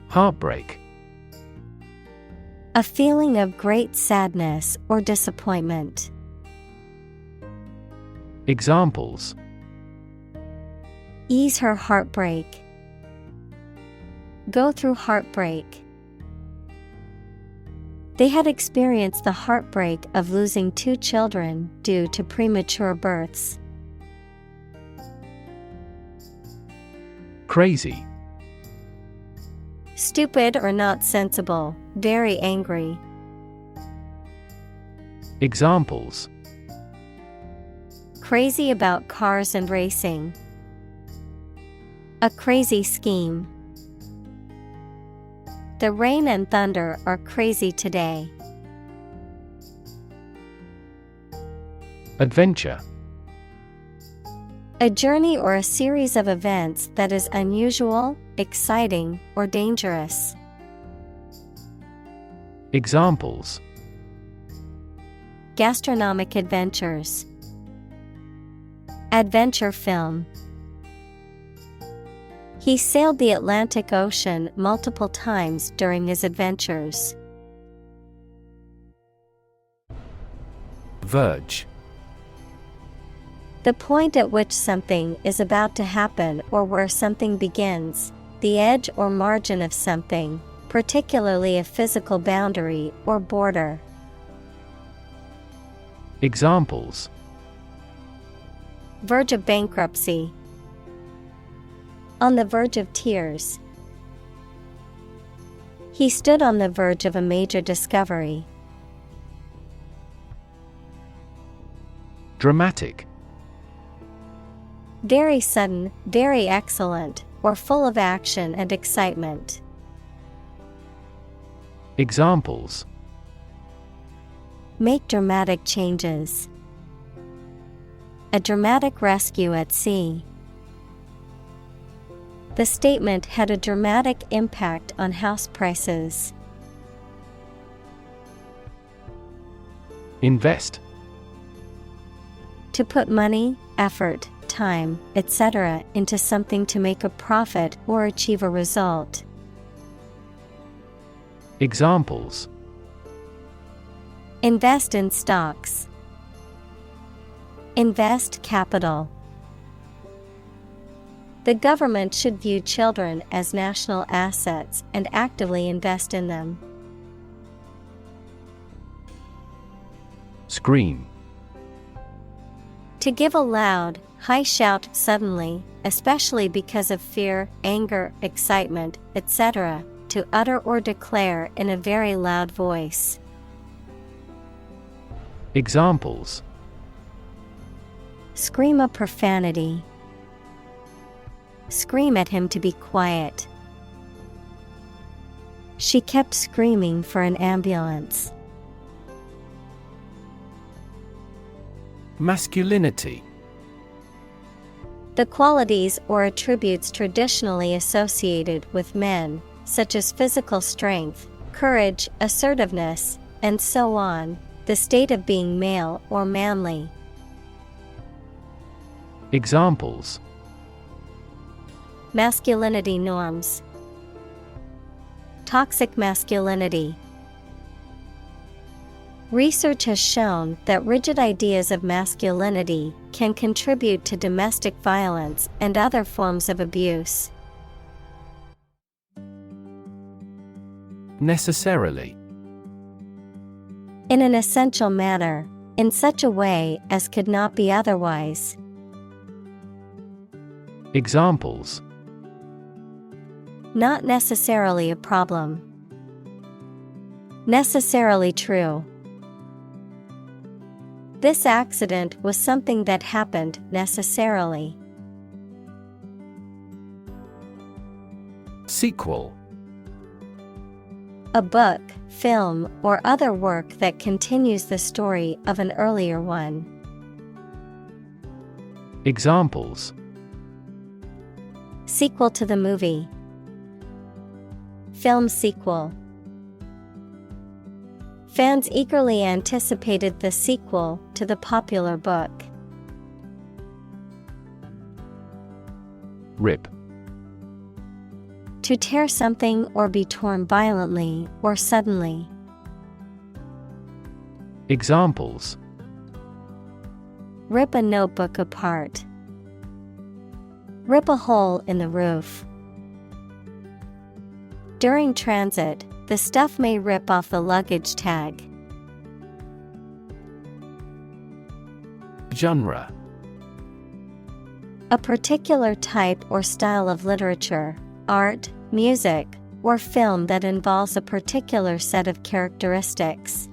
Heartbreak. A feeling of great sadness or disappointment. Examples: Ease her heartbreak. Go through heartbreak. They had experienced the heartbreak of losing 2 children due to premature births. Crazy. Stupid or not sensible, very angry. Examples: Crazy about cars and racing. A crazy scheme. The rain and thunder are crazy today. Adventure. A journey or a series of events that is unusual, exciting, or dangerous. Examples: Gastronomic adventures. Adventure film. He sailed the Atlantic Ocean multiple times during his adventures. Verge. The point at which something is about to happen or where something begins, the edge or margin of something, particularly a physical boundary or border. Examples: Verge of bankruptcy. On the verge of tears. He stood on the verge of a major discovery. Dramatic. Very sudden, very excellent, or full of action and excitement. Examples: Make dramatic changes. A dramatic rescue at sea. The statement had a dramatic impact on house prices. Invest. To put money, effort, time, etc. into something to make a profit or achieve a result. Examples: Invest in stocks. Invest capital. The government should view children as national assets and actively invest in them. Scream. To give a loud, high shout suddenly, especially because of fear, anger, excitement, etc., to utter or declare in a very loud voice. Examples: Scream a profanity. Scream at him to be quiet. She kept screaming for an ambulance. Masculinity. The qualities or attributes traditionally associated with men, such as physical strength, courage, assertiveness, and so on, the state of being male or manly. Examples: Masculinity norms. Toxic masculinity. Research has shown that rigid ideas of masculinity can contribute to domestic violence and other forms of abuse. Necessarily. In an essential manner, in such a way as could not be otherwise. Examples: Not necessarily a problem. Necessarily true. This accident was something that happened necessarily. Sequel. A book, film, or other work that continues the story of an earlier one. Examples: Sequel to the movie. Film sequel. Fans eagerly anticipated the sequel to the popular book. Rip. To tear something or be torn violently or suddenly. Examples: Rip a notebook apart. Rip a hole in the roof. During transit, the stuff may rip off the luggage tag. Genre. A particular type or style of literature, art, music, or film that involves a particular set of characteristics.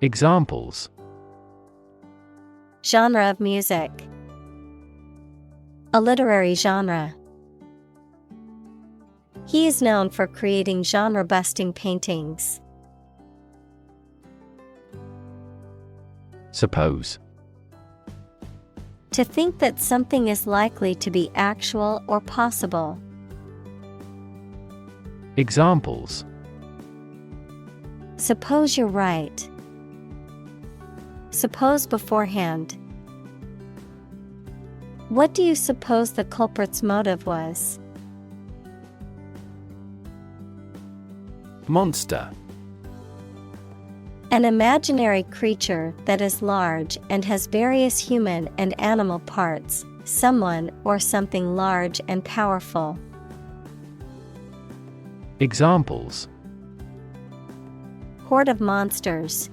Examples: Genre of music. A literary genre. He is known for creating genre-busting paintings. Suppose. To think that something is likely to be actual or possible. Examples: Suppose you're right. Suppose beforehand. What do you suppose the culprit's motive was? Monster. An imaginary creature that is large and has various human and animal parts, someone or something large and powerful. Examples: Horde of monsters.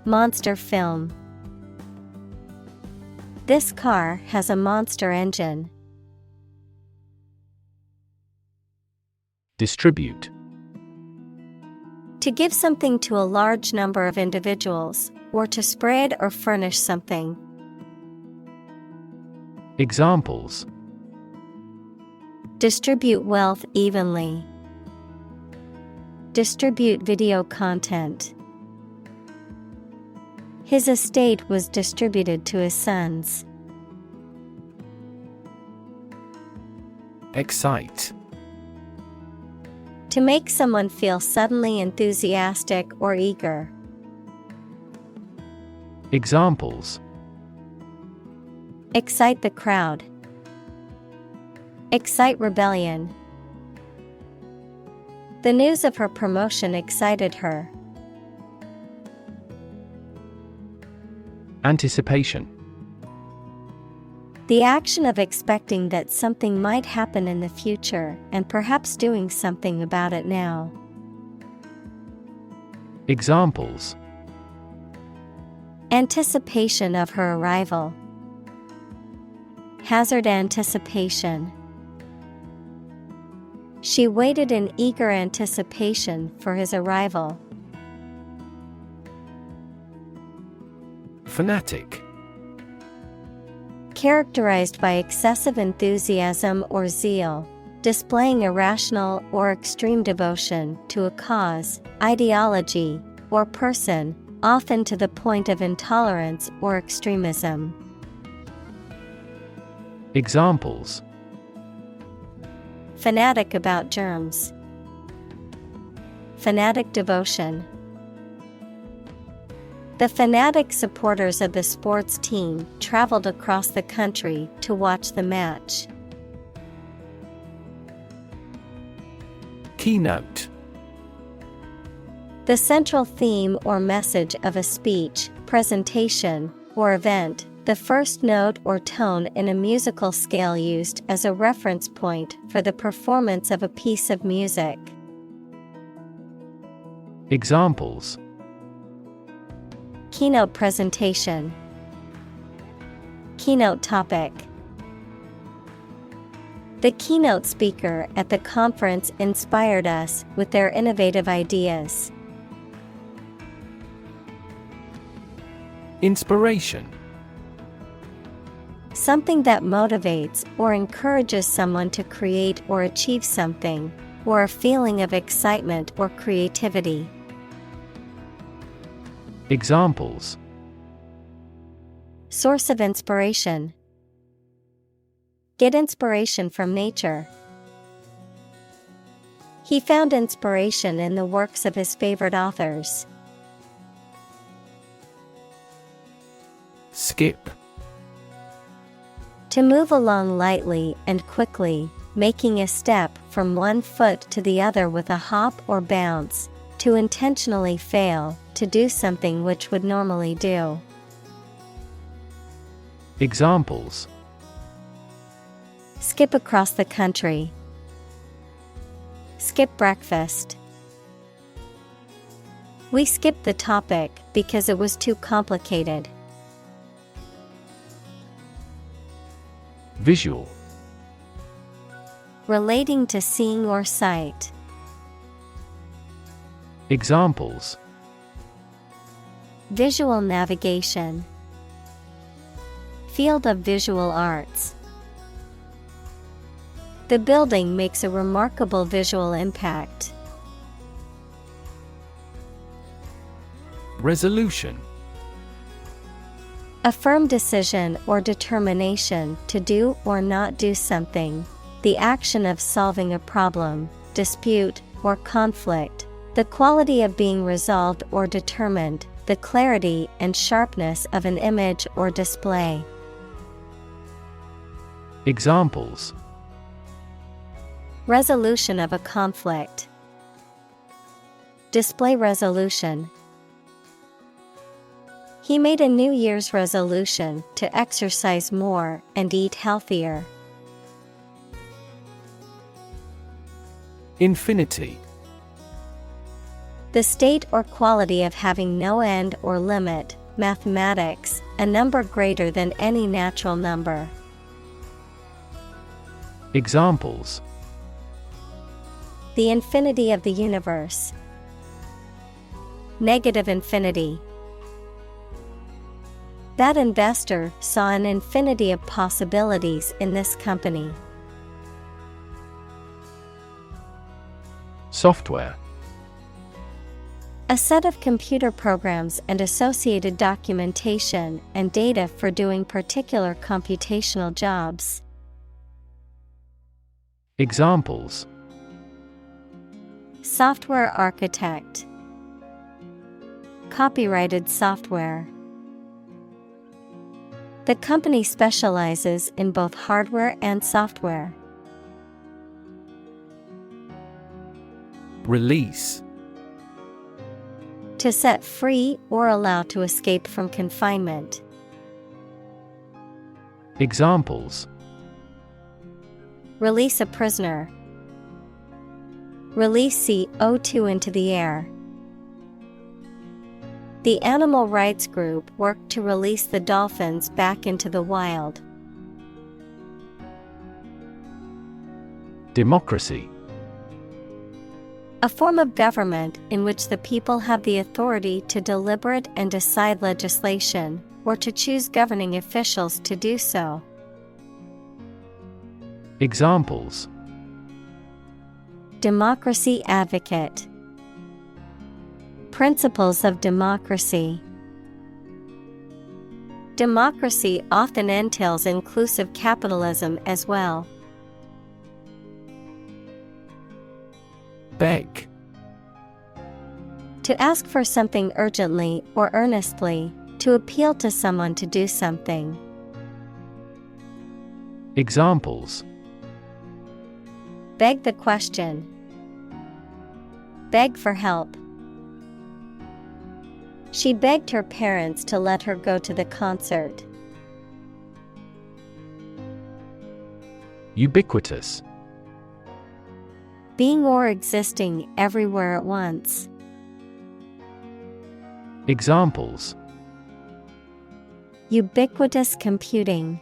Monster film. This car has a monster engine. Distribute. To give something to a large number of individuals, or to spread or furnish something. Examples: Distribute wealth evenly. Distribute video content. His estate was distributed to his sons. Excite. To make someone feel suddenly enthusiastic or eager. Examples: Excite the crowd. Excite rebellion. The news of her promotion excited her. Anticipation. The action of expecting that something might happen in the future and perhaps doing something about it now. Examples: Anticipation of her arrival. Hazard anticipation. She waited in eager anticipation for his arrival. Fanatic. Characterized by excessive enthusiasm or zeal, displaying irrational or extreme devotion to a cause, ideology, or person, often to the point of intolerance or extremism. Examples: fanatic about germs, fanatic devotion. The fanatic supporters of the sports team traveled across the country to watch the match. Keynote. The central theme or message of a speech, presentation, or event, the first note or tone in a musical scale used as a reference point for the performance of a piece of music. Examples: keynote presentation, keynote topic. The keynote speaker at the conference inspired us with their innovative ideas. Inspiration. Something that motivates or encourages someone to create or achieve something, or a feeling of excitement or creativity. Examples: source of inspiration, get inspiration from nature. He found inspiration in the works of his favorite authors. Skip. To move along lightly and quickly, making a step from one foot to the other with a hop or bounce, to intentionally fail, to do something which would normally do. Examples: skip across the country, skip breakfast. We skipped the topic because it was too complicated. Visual. Relating to seeing or sight. Examples: visual navigation, field of visual arts. The building makes a remarkable visual impact. Resolution. A firm decision or determination to do or not do something, the action of solving a problem, dispute, or conflict, the quality of being resolved or determined, the clarity and sharpness of an image or display. Examples: resolution of a conflict, display resolution. He made a New Year's resolution to exercise more and eat healthier. Infinity. The state or quality of having no end or limit, mathematics, a number greater than any natural number. Examples: the infinity of the universe, negative infinity. That investor saw an infinity of possibilities in this company. Software. A set of computer programs and associated documentation and data for doing particular computational jobs. Examples: software architect, copyrighted software. The company specializes in both hardware and software. Release. To set free or allow to escape from confinement. Examples: release a prisoner, release CO2 into the air. The animal rights group worked to release the dolphins back into the wild. Democracy. A form of government in which the people have the authority to deliberate and decide legislation, or to choose governing officials to do so. Examples: Democracy advocate. Principles of democracy. Democracy often entails inclusive capitalism as well. Beg. To ask for something urgently or earnestly, to appeal to someone to do something. Examples: Beg the question. Beg for help. She begged her parents to let her go to the concert. Ubiquitous. Being or existing everywhere at once. Examples: Ubiquitous computing.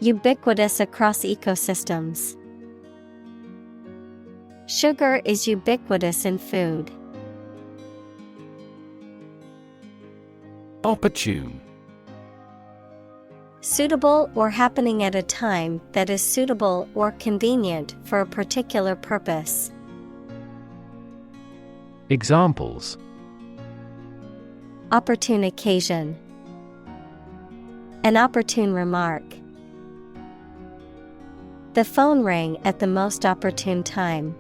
Ubiquitous across ecosystems. Sugar is ubiquitous in food. Opportune. Suitable or happening at a time that is suitable or convenient for a particular purpose. Examples: Opportune occasion. An opportune remark. The phone rang at the most opportune time.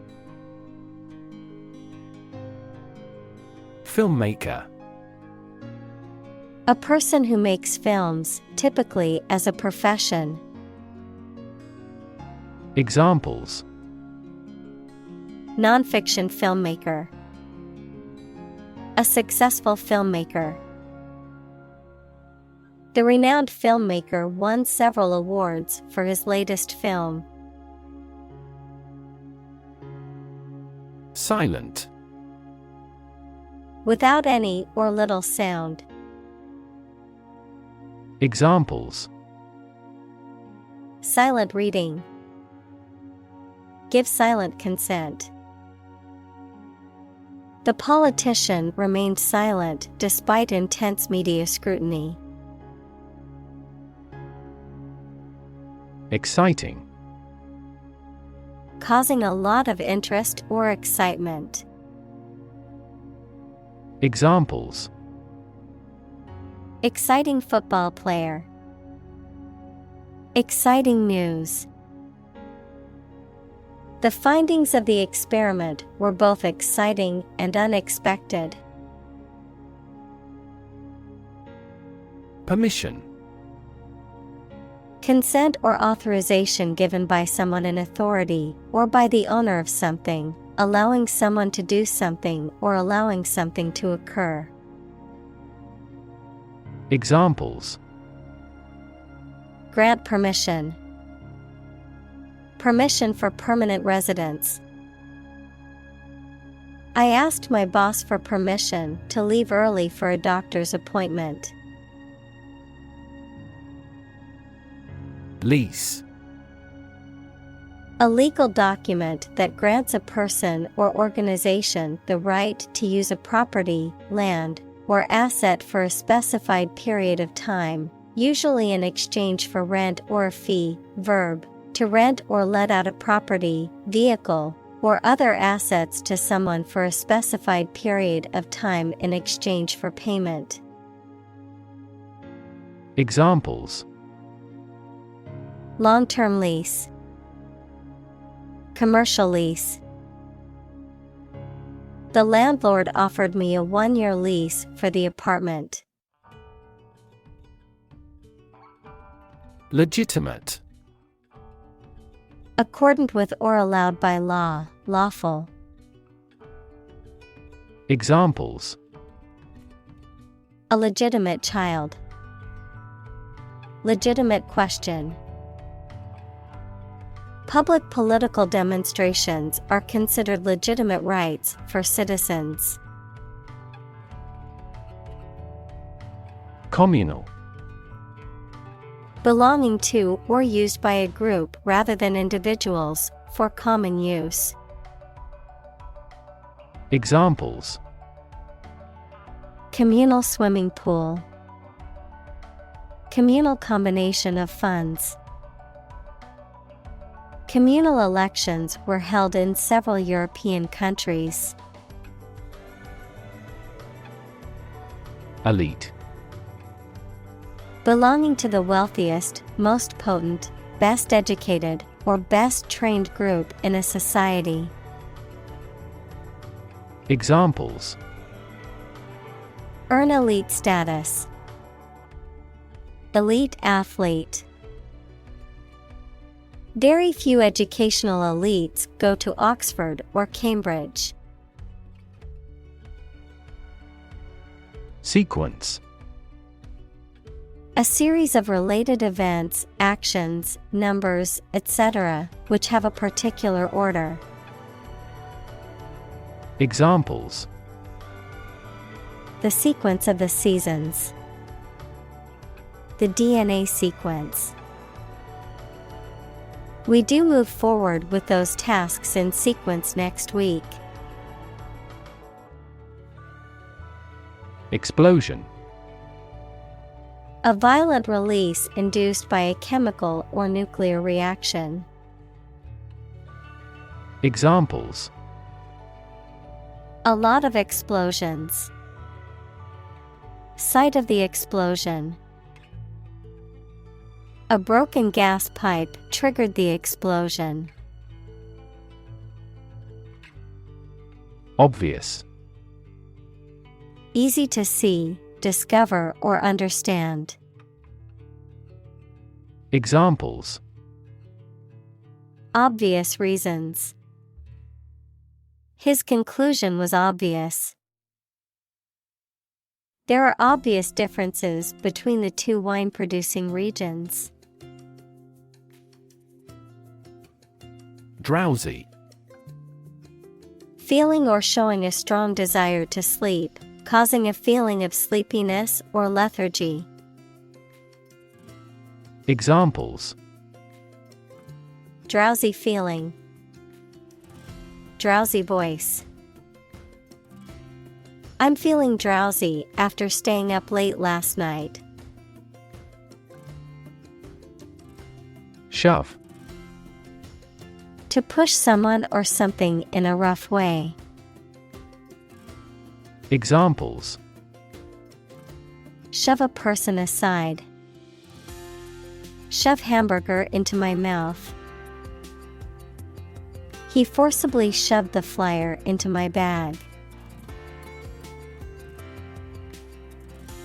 Filmmaker. A person who makes films, typically as a profession. Examples: Nonfiction filmmaker. A successful filmmaker. The renowned filmmaker won several awards for his latest film. Silent. Without any or little sound. Examples: Silent reading. Give silent consent. The politician remained silent despite intense media scrutiny. Exciting. Causing a lot of interest or excitement. Examples: Exciting football player. Exciting news. The findings of the experiment were both exciting and unexpected. Permission. Consent or authorization given by someone in authority or by the owner of something, allowing someone to do something or allowing something to occur. Examples: Grant permission. Permission for permanent residence. I asked my boss for permission to leave early for a doctor's appointment. Lease. A legal document that grants a person or organization the right to use a property, land, or asset for a specified period of time, usually in exchange for rent or a fee. Verb, to rent or let out a property, vehicle, or other assets to someone for a specified period of time in exchange for payment. Examples: Long-term lease. Commercial lease. The landlord offered me a 1-year lease for the apartment. Legitimate. Accordant with or allowed by law, lawful. Examples: A legitimate child. Legitimate question. Public political demonstrations are considered legitimate rights for citizens. Communal. Belonging to or used by a group rather than individuals, for common use. Examples: communal swimming pool, communal combination of funds. Communal elections were held in several European countries. Elite. Belonging to the wealthiest, most potent, best educated, or best trained group in a society. Examples: earn elite status, elite athlete. Very few educational elites go to Oxford or Cambridge. Sequence. A series of related events, actions, numbers, etc., which have a particular order. Examples: the sequence of the seasons, the DNA sequence. We do move forward with those tasks in sequence next week. Explosion. A violent release induced by a chemical or nuclear reaction. Examples: a lot of explosions. Site of the explosion. A broken gas pipe triggered the explosion. Obvious. Easy to see, discover, or understand. Examples: obvious reasons. His conclusion was obvious. There are obvious differences between the two wine-producing regions. Drowsy. Feeling or showing a strong desire to sleep, causing a feeling of sleepiness or lethargy. Examples: drowsy feeling, drowsy voice. I'm feeling drowsy after staying up late last night. Shove. To push someone or something in a rough way. Examples: shove a person aside. Shove hamburger into my mouth. He forcibly shoved the flyer into my bag.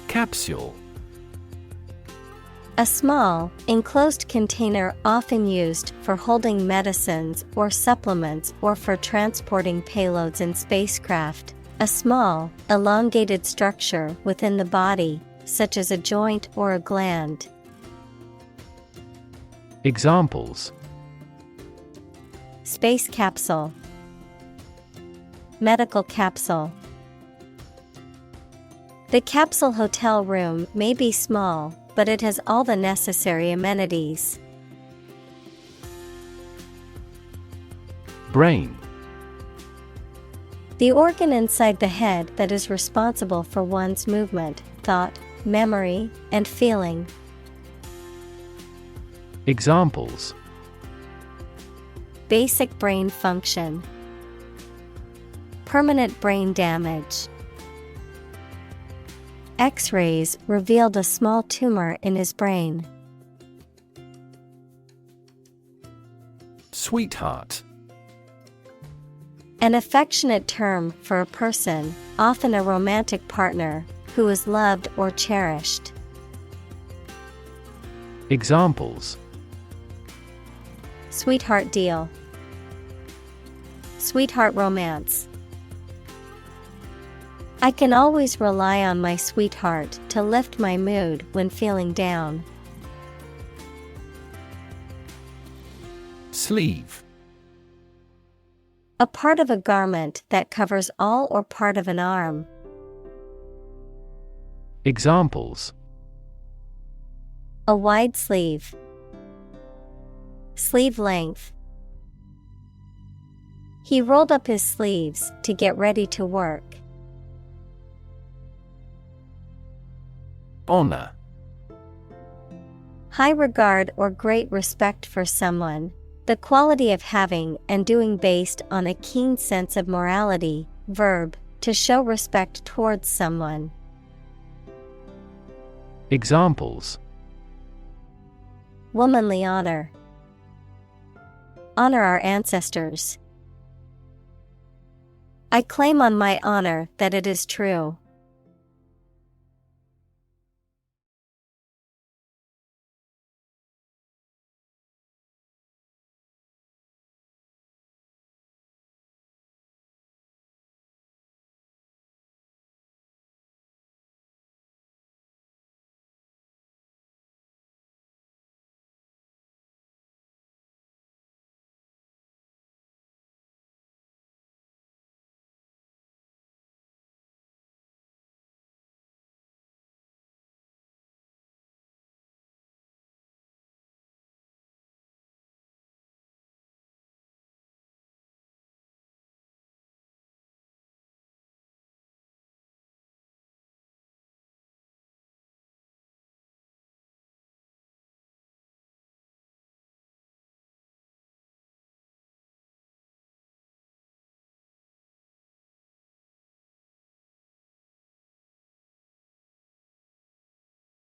Capsule. A small, enclosed container often used for holding medicines or supplements or for transporting payloads in spacecraft. A small, elongated structure within the body, such as a joint or a gland. Examples: space capsule, medical capsule. The capsule hotel room may be small, but it has all the necessary amenities. Brain. The organ inside the head that is responsible for one's movement, thought, memory, and feeling. Examples: basic brain function. Permanent brain damage. X-rays revealed a small tumor in his brain. Sweetheart. An affectionate term for a person, often a romantic partner, who is loved or cherished. Examples: sweetheart deal. Sweetheart romance. I can always rely on my sweetheart to lift my mood when feeling down. Sleeve. A part of a garment that covers all or part of an arm. Examples: a wide sleeve. Sleeve length. He rolled up his sleeves to get ready to work. Honor. High regard or great respect for someone, the quality of having and doing based on a keen sense of morality. Verb, to show respect towards someone. Examples: Womanly honor. Honor our ancestors. I claim on my honor that it is true.